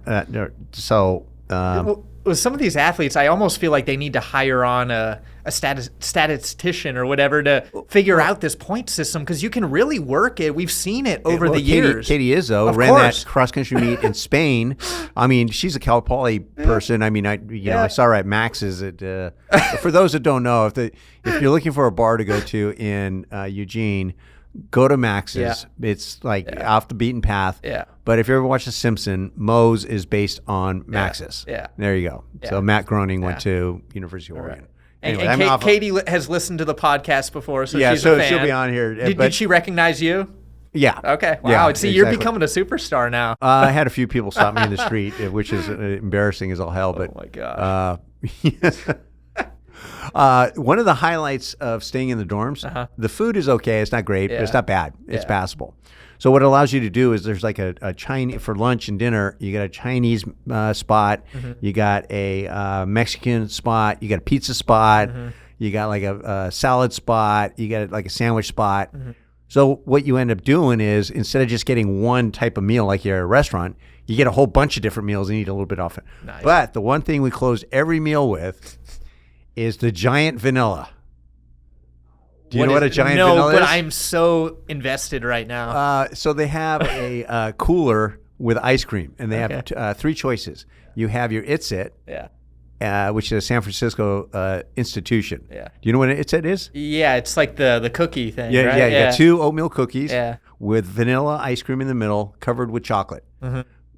with some of these athletes, I almost feel like they need to hire on a statistician or whatever to figure out this point system, because you can really work it. We've seen it over the years. Katie Izzo ran that cross-country meet in Spain. I mean, she's a Cal Poly person. I mean, I saw her at Max's. For those that don't know, if you're looking for a bar to go to in Eugene, go to Max's. Yeah. It's off the beaten path. Yeah. But if you ever watch The Simpsons, Moe's is based on Max's. Yeah. There you go. Yeah. So Matt Groening went to University of Oregon. Right. Anyway, Katie has listened to the podcast before, so she's a fan. She'll be on here. Did she recognize you? Yeah. Okay. Wow. Yeah, See, you're becoming a superstar now. I had a few people stop me in the street, which is embarrassing as all hell. But, oh, my gosh. One of the highlights of staying in the dorms, the food is okay. It's not great, but it's not bad. It's passable. So what it allows you to do is there's like a Chinese, for lunch and dinner, you got a Chinese spot, you got a Mexican spot, you got a pizza spot, you got like a salad spot, you got like a sandwich spot. So what you end up doing is, instead of just getting one type of meal like you're at a restaurant, you get a whole bunch of different meals and eat a little bit off it. Nice. But the one thing we close every meal with is the giant vanilla. Do you know what a giant vanilla is? No, but I'm so invested right now. So they have a cooler with ice cream, and they have three choices. You have your It's It, which is a San Francisco institution. Yeah. Do you know what an It's It is? Yeah, it's like the cookie thing, right? Yeah, you got 2 oatmeal cookies with vanilla ice cream in the middle, covered with chocolate.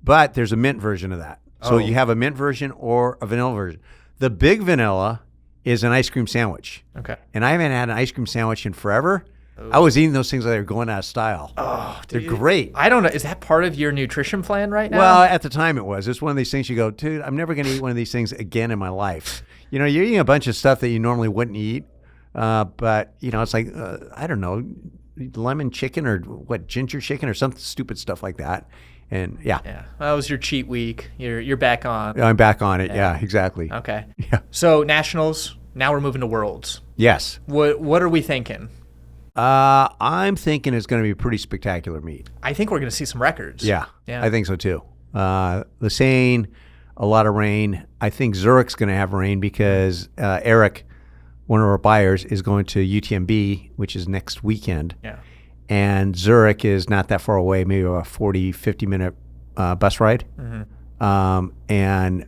But there's a mint version of that. So you have a mint version or a vanilla version. The big vanilla is an ice cream sandwich. Okay. And I haven't had an ice cream sandwich in forever. Ooh. I was eating those things like they were going out of style. Oh, they're great. I don't know. Is that part of your nutrition plan right now? Well, at the time it was. It's one of these things you go, dude, I'm never going to eat one of these things again in my life. You're eating a bunch of stuff that you normally wouldn't eat. But, it's like, I don't know, lemon chicken or ginger chicken or some stupid stuff like that. And yeah, that was your cheat week. You're back on. I'm back on it. Yeah, exactly. Okay. Yeah. So nationals. Now we're moving to Worlds. Yes. What are we thinking? I'm thinking it's going to be a pretty spectacular meet. I think we're going to see some records. Yeah. I think so too. Lausanne, a lot of rain. I think Zurich's going to have rain because Eric, one of our buyers, is going to UTMB, which is next weekend. Yeah. And Zurich is not that far away, maybe a 40, 50-minute bus ride. And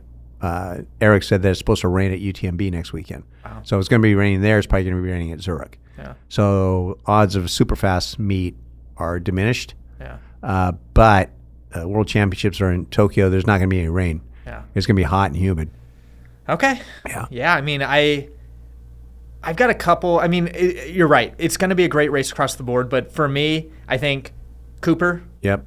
Eric said that it's supposed to rain at UTMB next weekend. Wow. So it's going to be raining there. It's probably going to be raining at Zurich. Yeah. So odds of a super fast meet are diminished. Yeah. But World Championships are in Tokyo. There's not going to be any rain. Yeah. It's going to be hot and humid. Okay. Yeah. Yeah. I mean, I've got a couple. I mean, you're right. It's going to be a great race across the board. But for me, I think Cooper. Yep.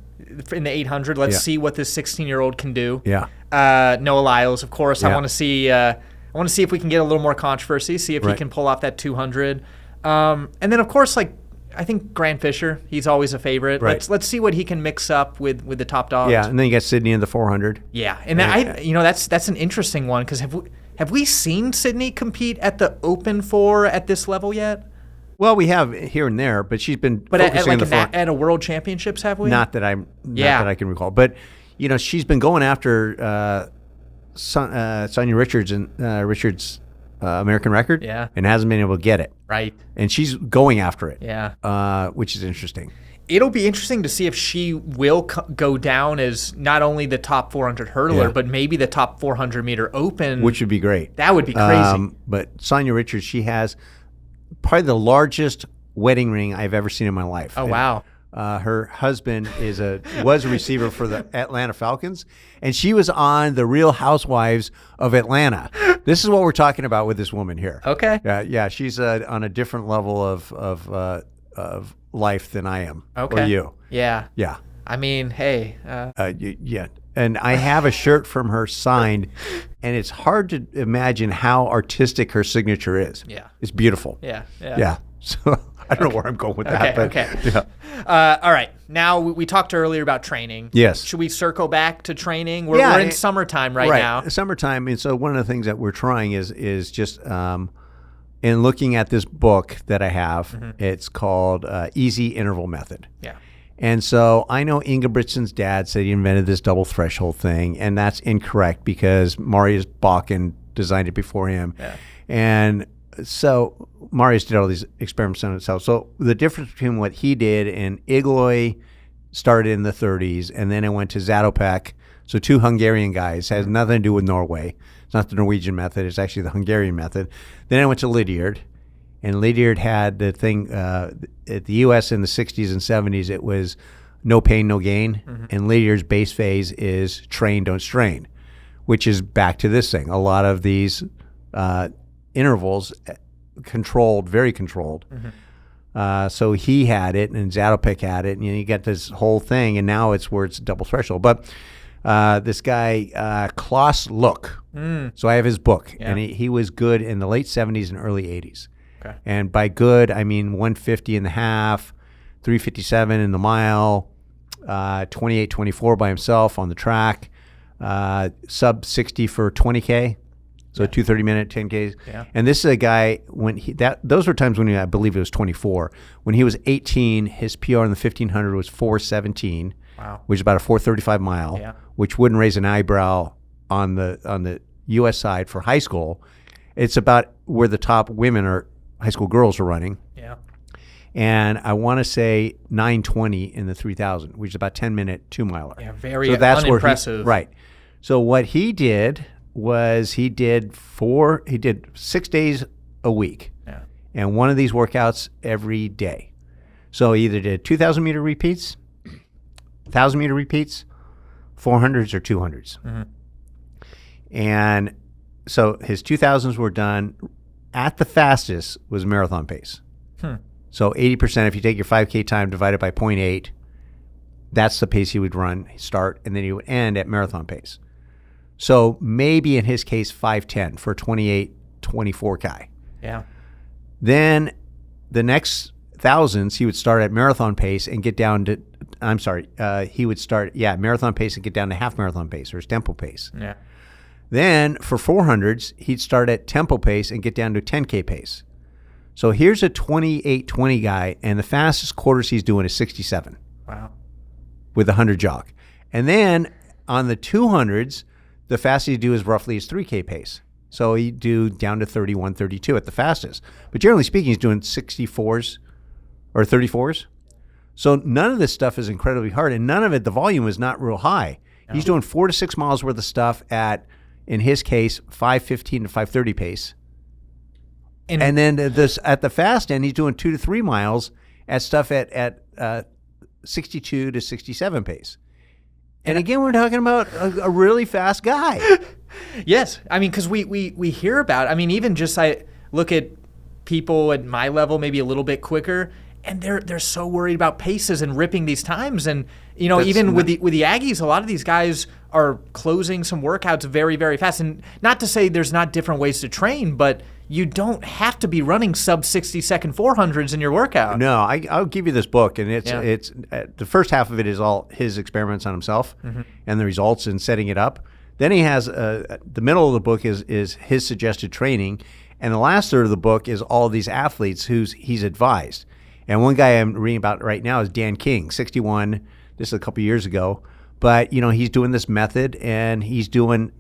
In the 800, let's see what this 16-year-old can do. Yeah. Noah Lyles, of course. Yeah. I want to see. I want to see if we can get a little more controversy. See if he can pull off that 200. And then, of course, like I think Grant Fisher. He's always a favorite. Right. Let's see what he can mix up with the top dogs. Yeah, and then you got Sydney in the 400. Yeah, and that's an interesting one because have we seen Sydney compete at the Open 4 at this level yet? Well, we have here and there, but she's been focusing on the at a World Championships, have we? Not that I can recall, but she's been going after Sonia Richards and Richards' American record, and hasn't been able to get it. Right, and she's going after it. Yeah, which is interesting. It'll be interesting to see if she will go down as not only the top 400 hurdler, but maybe the top 400 meter open, which would be great. That would be crazy. But Sonia Richards, she has probably the largest wedding ring I've ever seen in my life. Oh, wow. Her husband was a receiver for the Atlanta Falcons, and she was on the Real Housewives of Atlanta. This is what we're talking about with this woman here. Okay. Yeah, she's on a different level of life than I am. Okay. Or you. Yeah. Yeah. I mean, hey. Yeah. And I have a shirt from her signed, and it's hard to imagine how artistic her signature is. Yeah. It's beautiful. Yeah. So I don't know where I'm going with that. Okay. Yeah. All right. Now, we talked earlier about training. Yes. Should we circle back to training? We're in summertime right now. Summertime. And so one of the things that we're trying is just in looking at this book that I have, it's called Easy Interval Method. Yeah. And so I know Ingebrigtsen's dad said he invented this double threshold thing, and that's incorrect because Marius Bakken designed it before him. Yeah. And so Marius did all these experiments on himself. So the difference between what he did and Igloy started in the 30s, and then it went to Zatopek. So two Hungarian guys, has nothing to do with Norway. It's not the Norwegian method. It's actually the Hungarian method. Then I went to Lydiard, and Lydiard had the thing at the U.S. in the 60s and 70s. It was no pain, no gain. And Lydiard's base phase is train, don't strain, which is back to this thing. A lot of these intervals controlled, very controlled. So he had it, and Zatopek had it, and you get this whole thing, and now it's where it's double threshold. But this guy, Klaus Look, so I have his book, and he was good in the late 70s and early 80s. Okay. And by good, I mean 150 in the half, 357 in the mile, 28-24 by himself on the track, sub 60 for 20K. So 2 30-minute 10Ks. Yeah. And this is a guy, those were times when I believe it was 24. When he was 18, his PR in the 1500 was 417, which is about a 435 mile, which wouldn't raise an eyebrow on the U.S. side for high school. It's about where the top women or high school girls are running. Yeah. And I want to say 920 in the 3000, which is about 10-minute 2-miler. Yeah, very unimpressive. Right. So what he did was he did 6 days a week, and one of these workouts every day. So he either did 2,000 meter repeats, 1,000 meter repeats, 400s or 200s. And so his 2,000s were done at the fastest was marathon pace. So 80%, if you take your 5K time divided by 0.8, that's the pace he would run, start, and then he would end at marathon pace. So maybe in his case, 5:10 for 28-24 guy. Yeah. Then the next thousands, he would start at marathon pace and get down to, he would start, marathon pace and get down to half marathon pace or his tempo pace. Yeah. Then for 400s, he'd start at tempo pace and get down to 10K pace. So here's a 28-20 guy, and the fastest quarters he's doing is 67. Wow. With a 100 jog. And then on the 200s, the fastest you do is roughly his 3K pace. So you do down to 31, 32 at the fastest. But generally speaking, he's doing 64s or 34s. So none of this stuff is incredibly hard, and none of it, the volume is not real high. No. He's doing 4 to 6 miles worth of stuff at, in his case, 5:15 to 5:30 pace. And then at the fast end, he's doing 2 to 3 miles at stuff at 62 to 67 pace. And again, we're talking about a really fast guy. Yes. I mean, because we hear about, I mean, even just I look at people at my level maybe a little bit quicker, and they're so worried about paces and ripping these times. And even with the Aggies, a lot of these guys are closing some workouts very, very fast. And not to say there's not different ways to train, but you don't have to be running sub 60-second 400s in your workout. No, I'll give you this book, and it's the first half of it is all his experiments on himself and the results and setting it up. Then he has the middle of the book is his suggested training, and the last third of the book is all of these athletes he's advised. And one guy I'm reading about right now is Dan King, 61. This is a couple years ago, but he's doing this method, and he's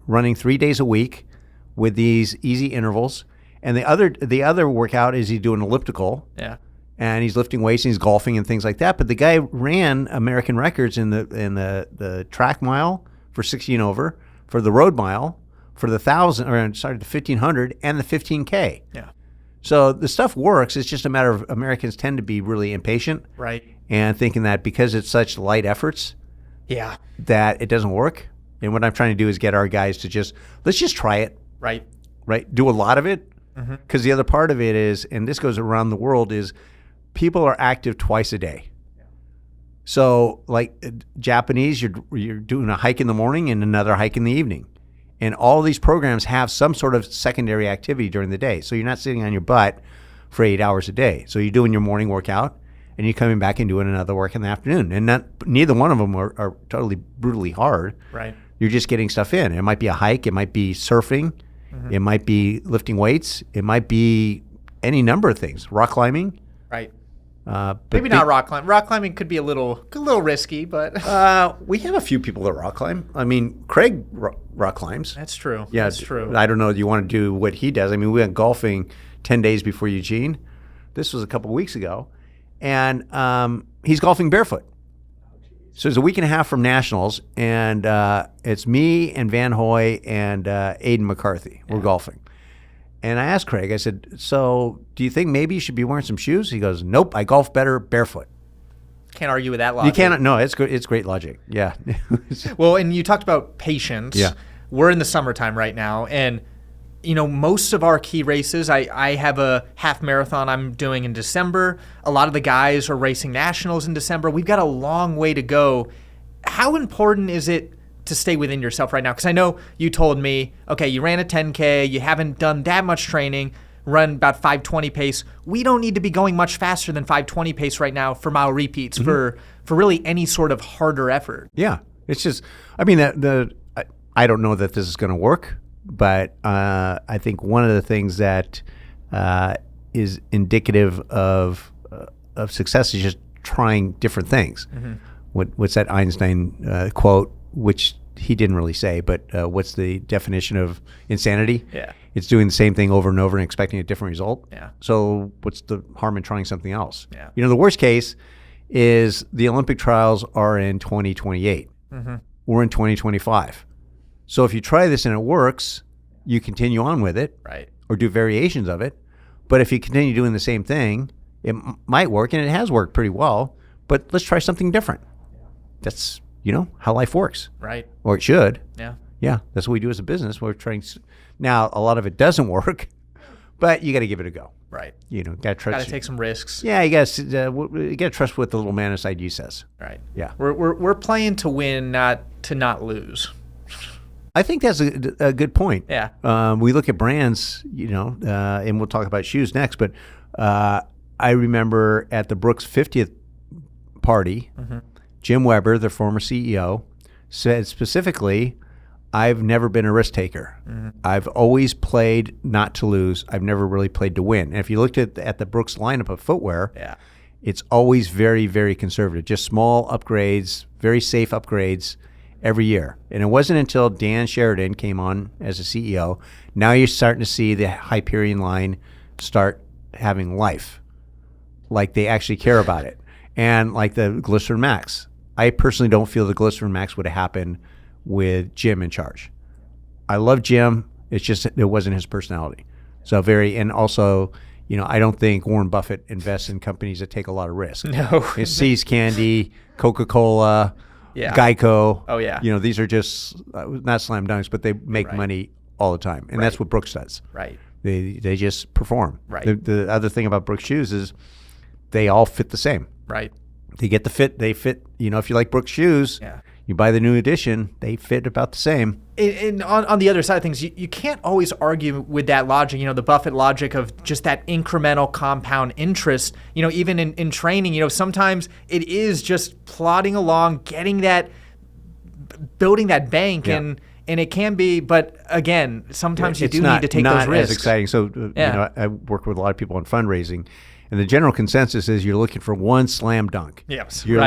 running 3 days a week with these easy intervals. And the other workout is he's doing elliptical. Yeah. And he's lifting weights and he's golfing and things like that. But the guy ran American records in the track mile for 60 and over, for the road mile, for the 1,500 and the 15K. Yeah. So the stuff works. It's just a matter of Americans tend to be really impatient. Right. And thinking that because it's such light efforts, that it doesn't work. And what I'm trying to do is get our guys to let's just try it. Right. Right. Do a lot of it. Because the other part of it is, and this goes around the world, is people are active twice a day. So like Japanese, you're doing a hike in the morning and another hike in the evening. And all these programs have some sort of secondary activity during the day. So you're not sitting on your butt for 8 hours a day. So you're doing your morning workout and you're coming back and doing another work in the afternoon. And neither one of them are totally brutally hard. Right. You're just getting stuff in. It might be a hike. It might be surfing. It might be lifting weights. It might be any number of things. Rock climbing. Right. But maybe not rock climbing. Rock climbing could be a little risky, but we have a few people that rock climb. I mean, Craig rock climbs. That's true. Yeah, that's true. I don't know if you want to do what he does. I mean, we went golfing 10 days before Eugene. This was a couple of weeks ago. And he's golfing barefoot. So it's a week and a half from Nationals, and it's me and Van Hoy and Aiden McCarthy. We're golfing. And I asked Craig, I said, so do you think maybe you should be wearing some shoes? He goes, nope, I golf better barefoot. Can't argue with that logic. You cannot. No, it's great logic. Yeah. Well, and you talked about patience. Yeah. We're in the summertime right now, and most of our key races, I have a half marathon I'm doing in December. A lot of the guys are racing nationals in December. We've got a long way to go. How important is it to stay within yourself right now? Because I know you told me, okay, you ran a 10K, you haven't done that much training, run about 5:20 pace. We don't need to be going much faster than 5:20 pace right now for mile repeats, for really any sort of harder effort. Yeah. It's just, I mean, I don't know that this is going to work. But I think one of the things that is indicative of success is just trying different things. What's that Einstein quote, which he didn't really say, but what's the definition of insanity? Yeah. It's doing the same thing over and over and expecting a different result. Yeah. So what's the harm in trying something else? Yeah. The worst case is the Olympic trials are in 2028. We're in 2025. So if you try this and it works, you continue on with it, right, or do variations of it. But if you continue doing the same thing, it might work, and it has worked pretty well. But let's try something different. That's how life works, right? Or it should. Yeah. That's what we do as a business. We're trying. Now a lot of it doesn't work, but you got to give it a go. Right. Got to trust. Got to take some risks. Yeah, you got to trust what the little man inside you says. Right. Yeah. We're playing to win, not to not lose. I think that's a good point. Yeah. We look at brands, and we'll talk about shoes next, but I remember at the Brooks 50th party, Jim Weber, the former CEO, said specifically, I've never been a risk taker. I've always played not to lose. I've never really played to win. And if you looked at the Brooks lineup of footwear, it's always very, very conservative, just small upgrades, very safe upgrades every year. And it wasn't until Dan Sheridan came on as a CEO, now you're starting to see the Hyperion line start having life. Like they actually care about it. And like the Glycerin Max. I personally don't feel the Glycerin Max would have happened with Jim in charge. I love Jim. It's just it wasn't his personality. So and also, I don't think Warren Buffett invests in companies that take a lot of risk. No. It sees Candy, Coca-Cola, Geico. Oh, yeah. These are just not slam dunks, but they make money all the time. And that's what Brooks does. Right. They just perform. Right. The other thing about Brooks shoes is they all fit the same. Right. They get the fit. They fit. If you like Brooks shoes, you buy the new edition. They fit about the same. And on the other side of things, you can't always argue with that logic. The Buffett logic of just that incremental compound interest. Even in training, sometimes it is just plodding along, getting that, building that bank, and it can be. But again, sometimes you do need to take those risks. Not as exciting. So I work with a lot of people on fundraising. And the general consensus is you're looking for one slam dunk. Yes, you're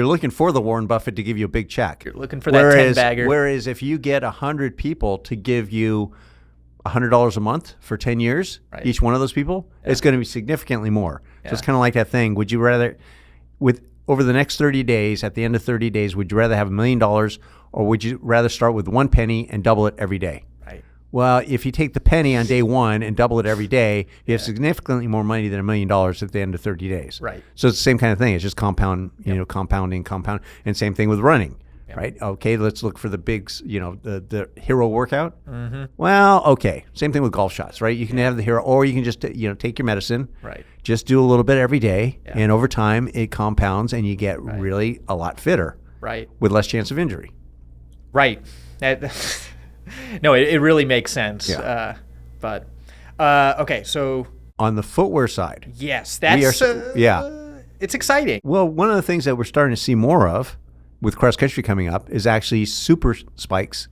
looking for the Warren Buffett to give you a big check. You're looking for that 10-bagger. Whereas if you get 100 people to give you $100 a month for 10 years, each one of those people, it's going to be significantly more. So it's kind of like that thing. Would you rather, over the next 30 days, at the end of 30 days, would you rather have $1 million, or would you rather start with one penny and double it every day? Well, if you take the penny on day one and double it every day, you have significantly more money than $1 million at the end of 30 days. Right. So it's the same kind of thing. It's just compounding, and same thing with running, right? Okay, let's look for the big, the hero workout. Mm-hmm. Well, okay, same thing with golf shots, right? You can have the hero, or you can just, take your medicine. Right. Just do a little bit every day, and over time it compounds, and you get really a lot fitter. Right. With less chance of injury. Right. No, it really makes sense. Yeah. Okay, so on the footwear side, yes, that's it's exciting. Well, one of the things that we're starting to see more of with cross country coming up is actually super spikes.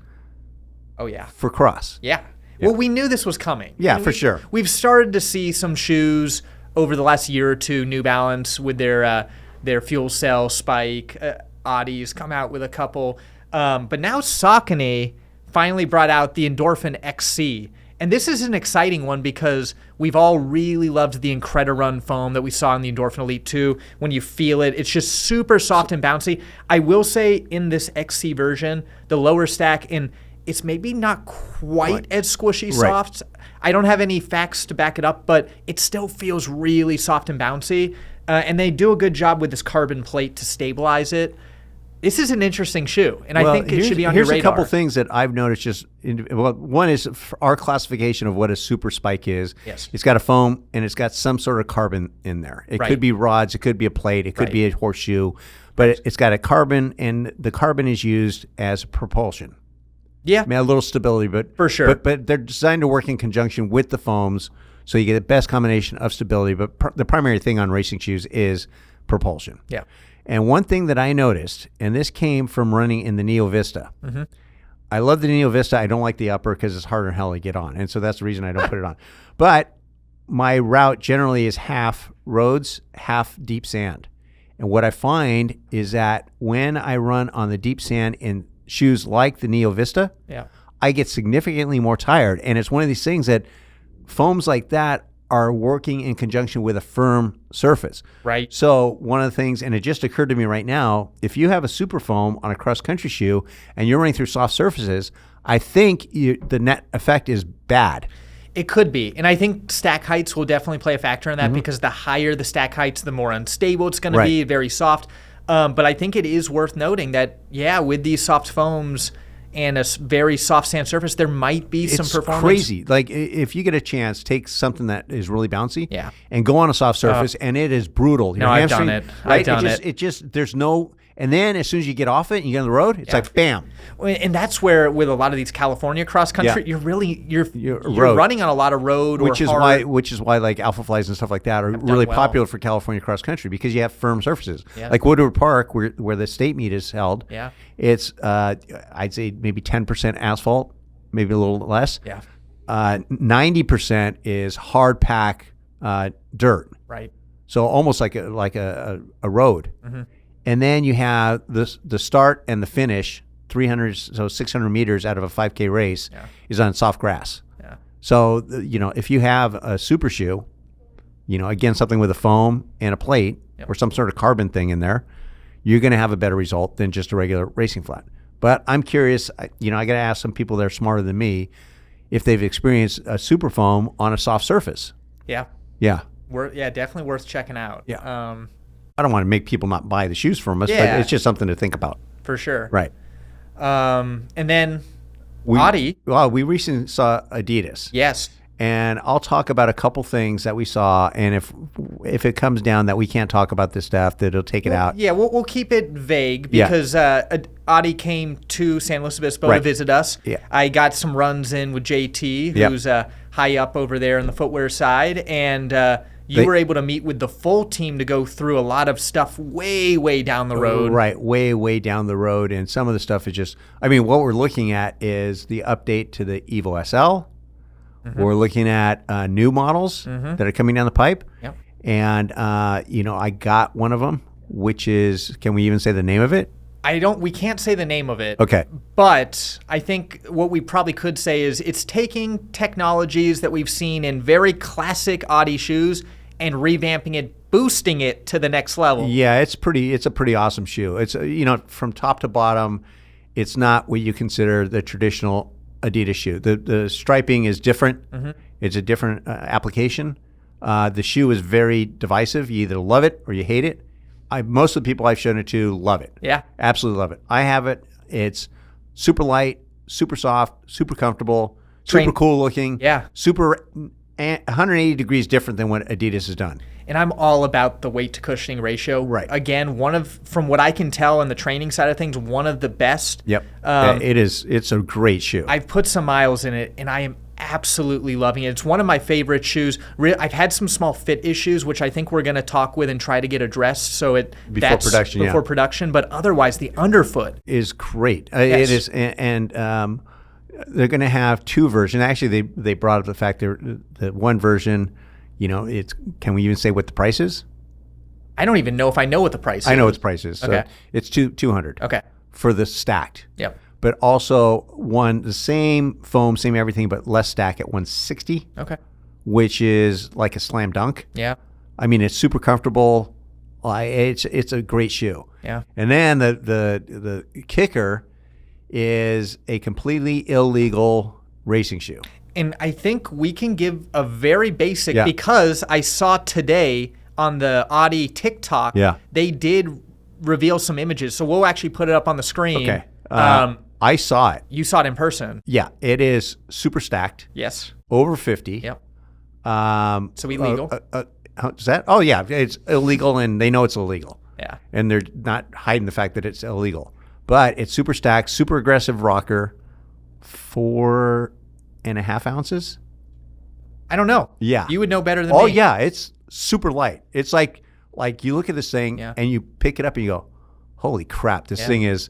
Oh yeah, for cross. Yeah. Well, we knew this was coming. Yeah, for sure. We've started to see some shoes over the last year or two. New Balance with their fuel cell spike, Adidas come out with a couple, but now Saucony finally brought out the Endorphin XC. And this is an exciting one because we've all really loved the Incredi-Run foam that we saw in the Endorphin Elite 2. When you feel it, it's just super soft and bouncy. I will say in this XC version, the lower stack, and it's maybe not quite as squishy soft. I don't have any facts to back it up, but it still feels really soft and bouncy. And they do a good job with this carbon plate to stabilize it. This is an interesting shoe, and I think it should be on your radar. Here's a couple things that I've noticed. One is our classification of what a super spike is. Yes. It's got a foam, and it's got some sort of carbon in there. It could be rods, it could be a plate, it could be a horseshoe, but it's got a carbon, and the carbon is used as propulsion. Yeah. I mean, a little stability, but for sure. But they're designed to work in conjunction with the foams, so you get the best combination of stability. But the primary thing on racing shoes is propulsion. Yeah. And one thing that I noticed, and this came from running in the Neo Vista. Mm-hmm. I love the Neo Vista. I don't like the upper because it's harder than hell to get on. And so that's the reason I don't put it on. But my route generally is half roads, half deep sand. And what I find is that when I run on the deep sand in shoes like the Neo Vista, I get significantly more tired. And it's one of these things that foams like that are working in conjunction with a firm surface. Right. So one of the things, and it just occurred to me right now, if you have a super foam on a cross-country shoe and you're running through soft surfaces, I think the net effect is bad. It could be. And I think stack heights will definitely play a factor in that because the higher the stack heights, the more unstable it's going to be, very soft. But I think it is worth noting that, with these soft foams and a very soft sand surface, there might be some performance. It's crazy. Like, if you get a chance, take something that is really bouncy and go on a soft surface, and it is brutal. Your I've done it. Right? I've done it. It just, there's no, and then as soon as you get off it and you get on the road, it's like, bam. And that's where, with a lot of these California cross country, you're running on a lot of road, which is why like Alpha Flies and stuff like that are really popular for California cross country, because you have firm surfaces. Like Woodward Park, where the state meet is held. It's I'd say maybe 10% asphalt, maybe a little less. 90% is hard pack dirt. Right. So almost like a road. Mm-hmm. And then you have the start and the finish, 600 meters out of a 5K race is on soft grass. So, if you have a super shoe, again, something with a foam and a plate or some sort of carbon thing in there, you're going to have a better result than just a regular racing flat. But I'm curious, I got to ask some people that are smarter than me if they've experienced a super foam on a soft surface. Yeah. Definitely worth checking out. I don't want to make people not buy the shoes from us, but it's just something to think about. For sure. Right. And then Adi. Well, we recently saw Adidas. Yes. and I'll talk about a couple things that we saw, and if it comes down that we can't talk about this stuff, that it'll take it out. Yeah, we'll keep it vague because Adi came to San Luis Obispo to visit us. Yeah. I got some runs in with JT, who's high up over there on the footwear side, and you were able to meet with the full team to go through a lot of stuff way down the road. Right, way down the road, and some of the stuff is just, I mean, what we're looking at is the update to the Evo SL. We're looking at new models that are coming down the pipe. Yep. And, I got one of them, which is, can we even say the name of it? We can't say the name of it. Okay. But I think what we probably could say is it's taking technologies that we've seen in very classic Adi shoes and revamping it, boosting it to the next level. Yeah, it's a pretty awesome shoe. It's, from top to bottom, it's not what you consider the traditional Adidas shoe. The striping is different. It's a different application. The shoe is very divisive. You either love it or you hate it. Most of the people I've shown it to love it. Yeah. Absolutely love it. I have it. It's super light, super soft, super comfortable, super cool looking. Yeah. Super 180 degrees different than what Adidas has done. And I'm all about the weight to cushioning ratio. Right. Again, from what I can tell on the training side of things, one of the best. Yep. It's a great shoe. I've put some miles in it, and I am absolutely loving it. It's one of my favorite shoes. I've had some small fit issues, which I think we're going to talk with and try to get addressed. So before production, but otherwise the underfoot is great. It is, and they're going to have two versions. Actually, they brought up the fact that one version, can we even say what the price is? I don't even know if I know what the price is. I know what the price is. Okay. So it's $200. Okay. For the stacked. Yep. But also the same foam, same everything, but less stack at $160. Okay. Which is like a slam dunk. Yeah. I mean, it's super comfortable. It's a great shoe. Yeah. And then the kicker is a completely illegal racing shoe. And I think we can give a very basic, because I saw today on the Adi TikTok, they did reveal some images. So we'll actually put it up on the screen. Okay. I saw it. You saw it in person. Yeah. It is super stacked. Yes. Over 50. Yep. So illegal. Is that? Oh, yeah. It's illegal, and they know it's illegal. Yeah. And they're not hiding the fact that it's illegal. But it's super stacked, super aggressive rocker, 4.5 ounces. I don't know. Yeah. You would know better than me. Oh, yeah. It's super light. It's like you look at this thing and you pick it up and you go, holy crap, this thing is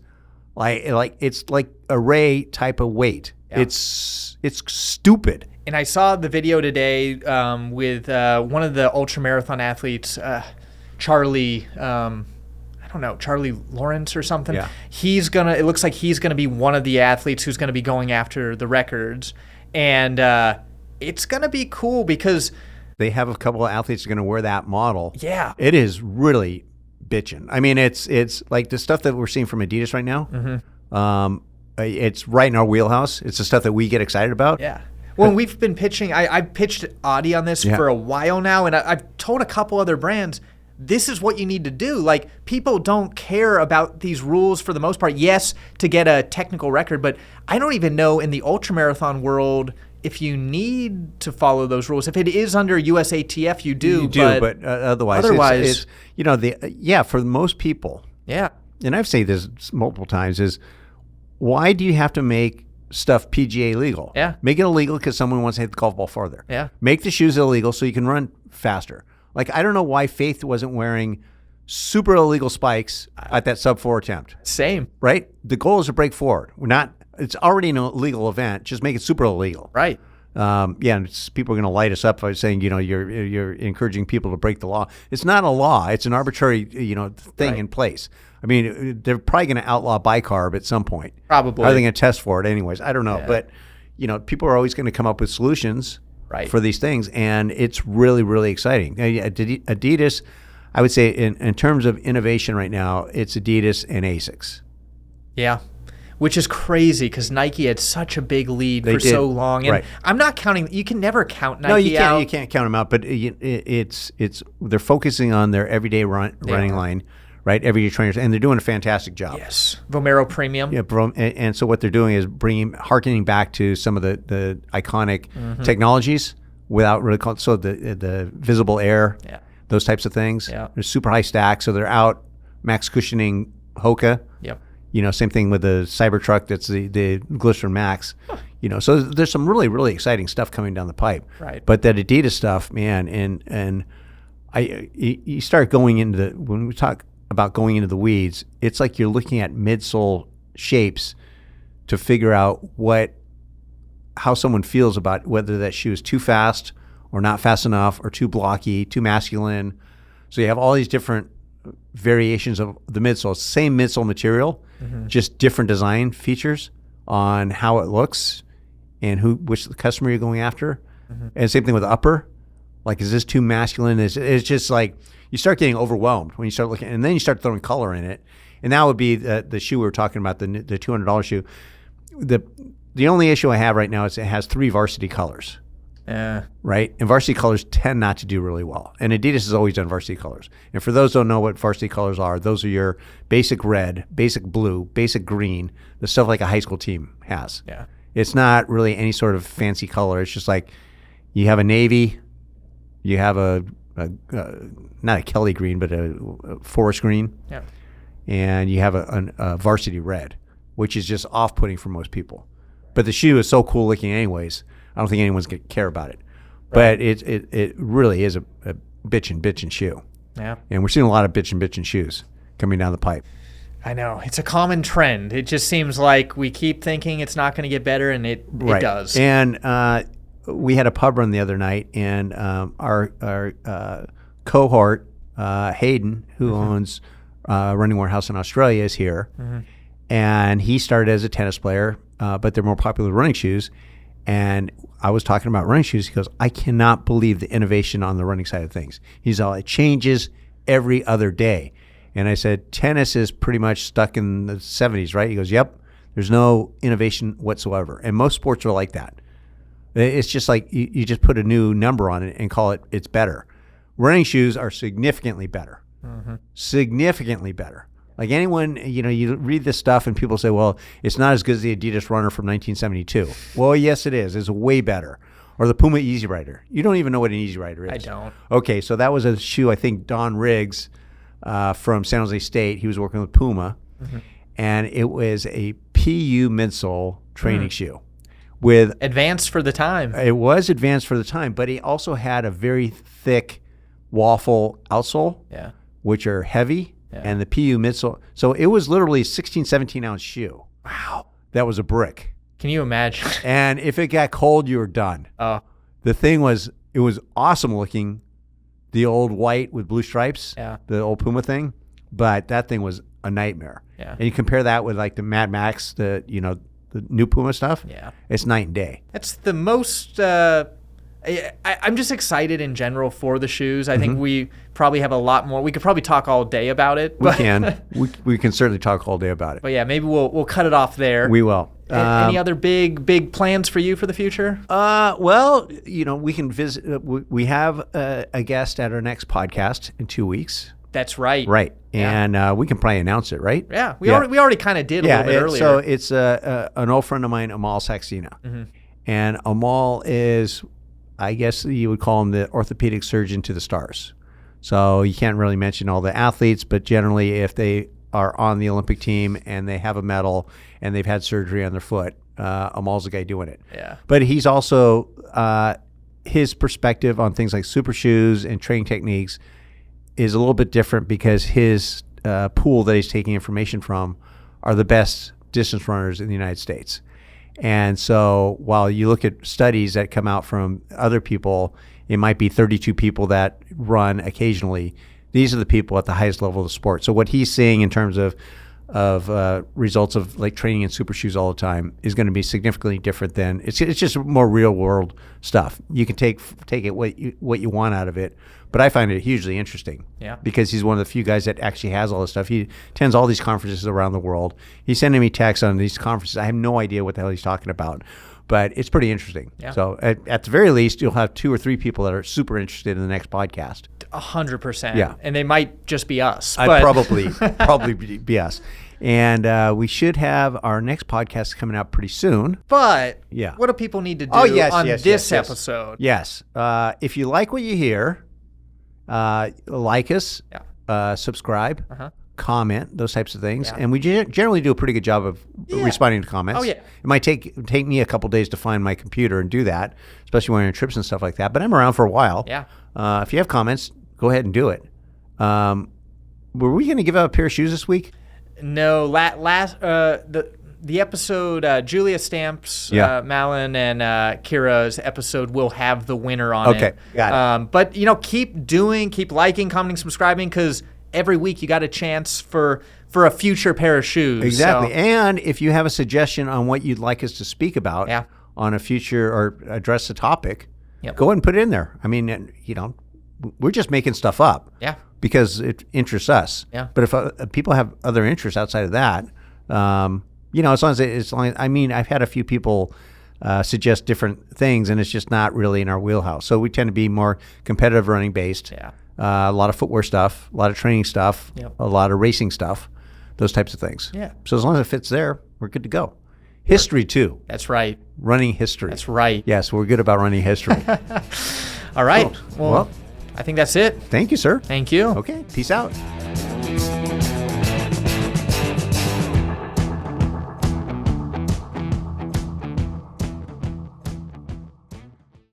like it's like a Ray type of weight. Yeah. It's stupid. And I saw the video today with one of the ultramarathon athletes, Charlie. I don't know, Charlie Lawrence or something. Yeah. It looks like he's gonna be one of the athletes who's gonna be going after the records, and it's gonna be cool because they have a couple of athletes who are gonna wear that model. Yeah. It is really bitching. I mean, it's like the stuff that we're seeing from Adidas right now. It's right in our wheelhouse. It's the stuff that we get excited about. Yeah. Well, we've been pitching. I pitched Adi on this for a while now, and I've told a couple other brands, this is what you need to do. Like, people don't care about these rules for the most part. Yes, to get a technical record, but I don't even know in the ultramarathon world if you need to follow those rules. If it is under USATF, you do. But otherwise, it's for most people. Yeah. And I've said this multiple times, is why do you have to make stuff PGA legal? Yeah. Make it illegal because someone wants to hit the golf ball farther. Yeah. Make the shoes illegal so you can run faster. Like, I don't know why Faith wasn't wearing super illegal spikes at that sub-4 attempt. Same. Right? The goal is to break forward. It's already an illegal event. Just make it super illegal. Right. And people are going to light us up by saying, you're encouraging people to break the law. It's not a law. It's an arbitrary, thing in place. I mean, they're probably going to outlaw bicarb at some point. Probably. Are they going to test for it anyways? I don't know. Yeah. But, people are always going to come up with solutions for these things, and it's really, really exciting. Adidas, I would say in terms of innovation right now, it's Adidas and ASICS. Yeah. Which is crazy because Nike had such a big lead for so long, and I'm not counting. You can never count Nike. No, you can't. out. You can't count them out. But it's they're focusing on their everyday running line, right? Everyday trainers, and they're doing a fantastic job. Yes, Vomero Premium. Yeah, and so what they're doing is harkening back to some of the iconic technologies. without really so the visible air, those types of things. They're super high stack, so they're out max cushioning Hoka. Same thing with the Cybertruck. That's the Glycerin Max. So there's some really, really exciting stuff coming down the pipe. Right. But that Adidas stuff, man, and you start going into when we talk about going into the weeds, it's like you're looking at midsole shapes to figure out how someone feels about whether that shoe is too fast or not fast enough, or too blocky, too masculine. So you have all these different variations of the midsole, same midsole material, just different design features on how it looks and which customer you're going after. And same thing with the upper. Like, is this too masculine? It's just like you start getting overwhelmed when you start looking, and then you start throwing color in it. And that would be the shoe we were talking about, the $200 shoe. The only issue I have right now is it has 3 varsity colors. Right? And varsity colors tend not to do really well. And Adidas has always done varsity colors. And for those who don't know what varsity colors are, those are your basic red, basic blue, basic green, the stuff like a high school team has. It's not really any sort of fancy color. It's just like you have a navy, you have a not a Kelly green, but a forest green. And you have a varsity red, which is just off-putting for most people. But the shoe is so cool looking anyways, I don't think anyone's going to care about it. Right. But it really is a bitchin' shoe. And we're seeing a lot of bitchin' shoes coming down the pipe. I know. It's a common trend. It just seems like we keep thinking it's not going to get better, and it does. And we had a pub run the other night, and our cohort, Hayden, who owns Running Warehouse in Australia, is here. And he started as a tennis player, but they're more popular running shoes. And I was talking about running shoes. He goes, I cannot believe the innovation on the running side of things. He's all, it changes every other day. And I said, tennis is pretty much stuck in the 70s, right? He goes, yep, there's no innovation whatsoever. And most sports are like that. It's just like you just put a new number on it and call it, it's better. Running shoes are significantly better. Significantly better. Like anyone, you read this stuff and people say, well, it's not as good as the Adidas Runner from 1972. Well, yes, it is. It's way better. Or the Puma Easy Rider. You don't even know what an Easy Rider is. I don't. Okay, so that was a shoe, I think Don Riggs from San Jose State. He was working with Puma. And it was a PU midsole training shoe. With advanced for the time. It was advanced for the time, but it also had a very thick waffle outsole, which are heavy. And the PU midsole. So it was literally a 16, 17-ounce shoe. Wow. That was a brick. Can you imagine? And if it got cold, you were done. The thing was, it was awesome looking, the old white with blue stripes, the old Puma thing. But that thing was a nightmare. And you compare that with like the Mad Max, the new Puma stuff. It's night and day. That's the most... I'm just excited in general for the shoes. I think we probably have a lot more. We could probably talk all day about it. We can. We can certainly talk all day about it. But yeah, maybe we'll cut it off there. We will. Any other big plans for you for the future? Well, we can visit. We have a guest at our next podcast in 2 weeks. That's right. Right. And we can probably announce it, right? Yeah. We already kind of did a little bit earlier. So it's an old friend of mine, Amal Saxena. And Amal is, I guess you would call him the orthopedic surgeon to the stars. So you can't really mention all the athletes, but generally if they are on the Olympic team and they have a medal and they've had surgery on their foot, Amal's the guy doing it. But he's also, his perspective on things like super shoes and training techniques is a little bit different because his pool that he's taking information from are the best distance runners in the United States. And so while you look at studies that come out from other people, it might be 32 people that run occasionally. These are the people at the highest level of the sport. So what he's seeing in terms of results of like training in super shoes all the time is going to be significantly different than it's just more real world stuff. You can take it what you want out of it, but I find it hugely interesting. Because he's one of the few guys that actually has all this stuff. He attends all these conferences around the world. He's sending me texts on these conferences. I have no idea what the hell he's talking about, but it's pretty interesting. So at the very least, you'll have 2 or 3 people that are super interested in the next podcast. 100%. Yeah. And they might just be us. I'd But probably be us. And we should have our next podcast coming out pretty soon. But Yeah. what do people need to do yes, this yes. episode? Yes. If you like what you hear, like us, subscribe, comment, those types of things. Yeah. And we generally do a pretty good job of responding to comments. Oh, yeah. It might take me a couple days to find my computer and do that, especially when you're on trips and stuff like that. But I'm around for a while. Yeah. If you have comments, go ahead and do it. Were we going to give out a pair of shoes this week? No, the episode, Julia Stamps, Malin, and Kira's episode will have the winner on it. Okay, got it. But, keep liking, commenting, subscribing, because every week you got a chance for a future pair of shoes. Exactly. So, And if you have a suggestion on what you'd like us to speak about on a future or address a topic, go ahead and put it in there. I mean, we're just making stuff up. Yeah. Because it interests us. Yeah. But if people have other interests outside of that, as long as I've had a few people suggest different things, and it's just not really in our wheelhouse. So we tend to be more competitive running based. Yeah. A lot of footwear stuff, a lot of training stuff, a lot of racing stuff, those types of things. Yeah. So as long as it fits there, we're good to go. History too. That's right. Running history. That's right. Yes, we're good about running history. All right. Well, I think that's it. thank you, sir. Thank you. Okay. Peace out.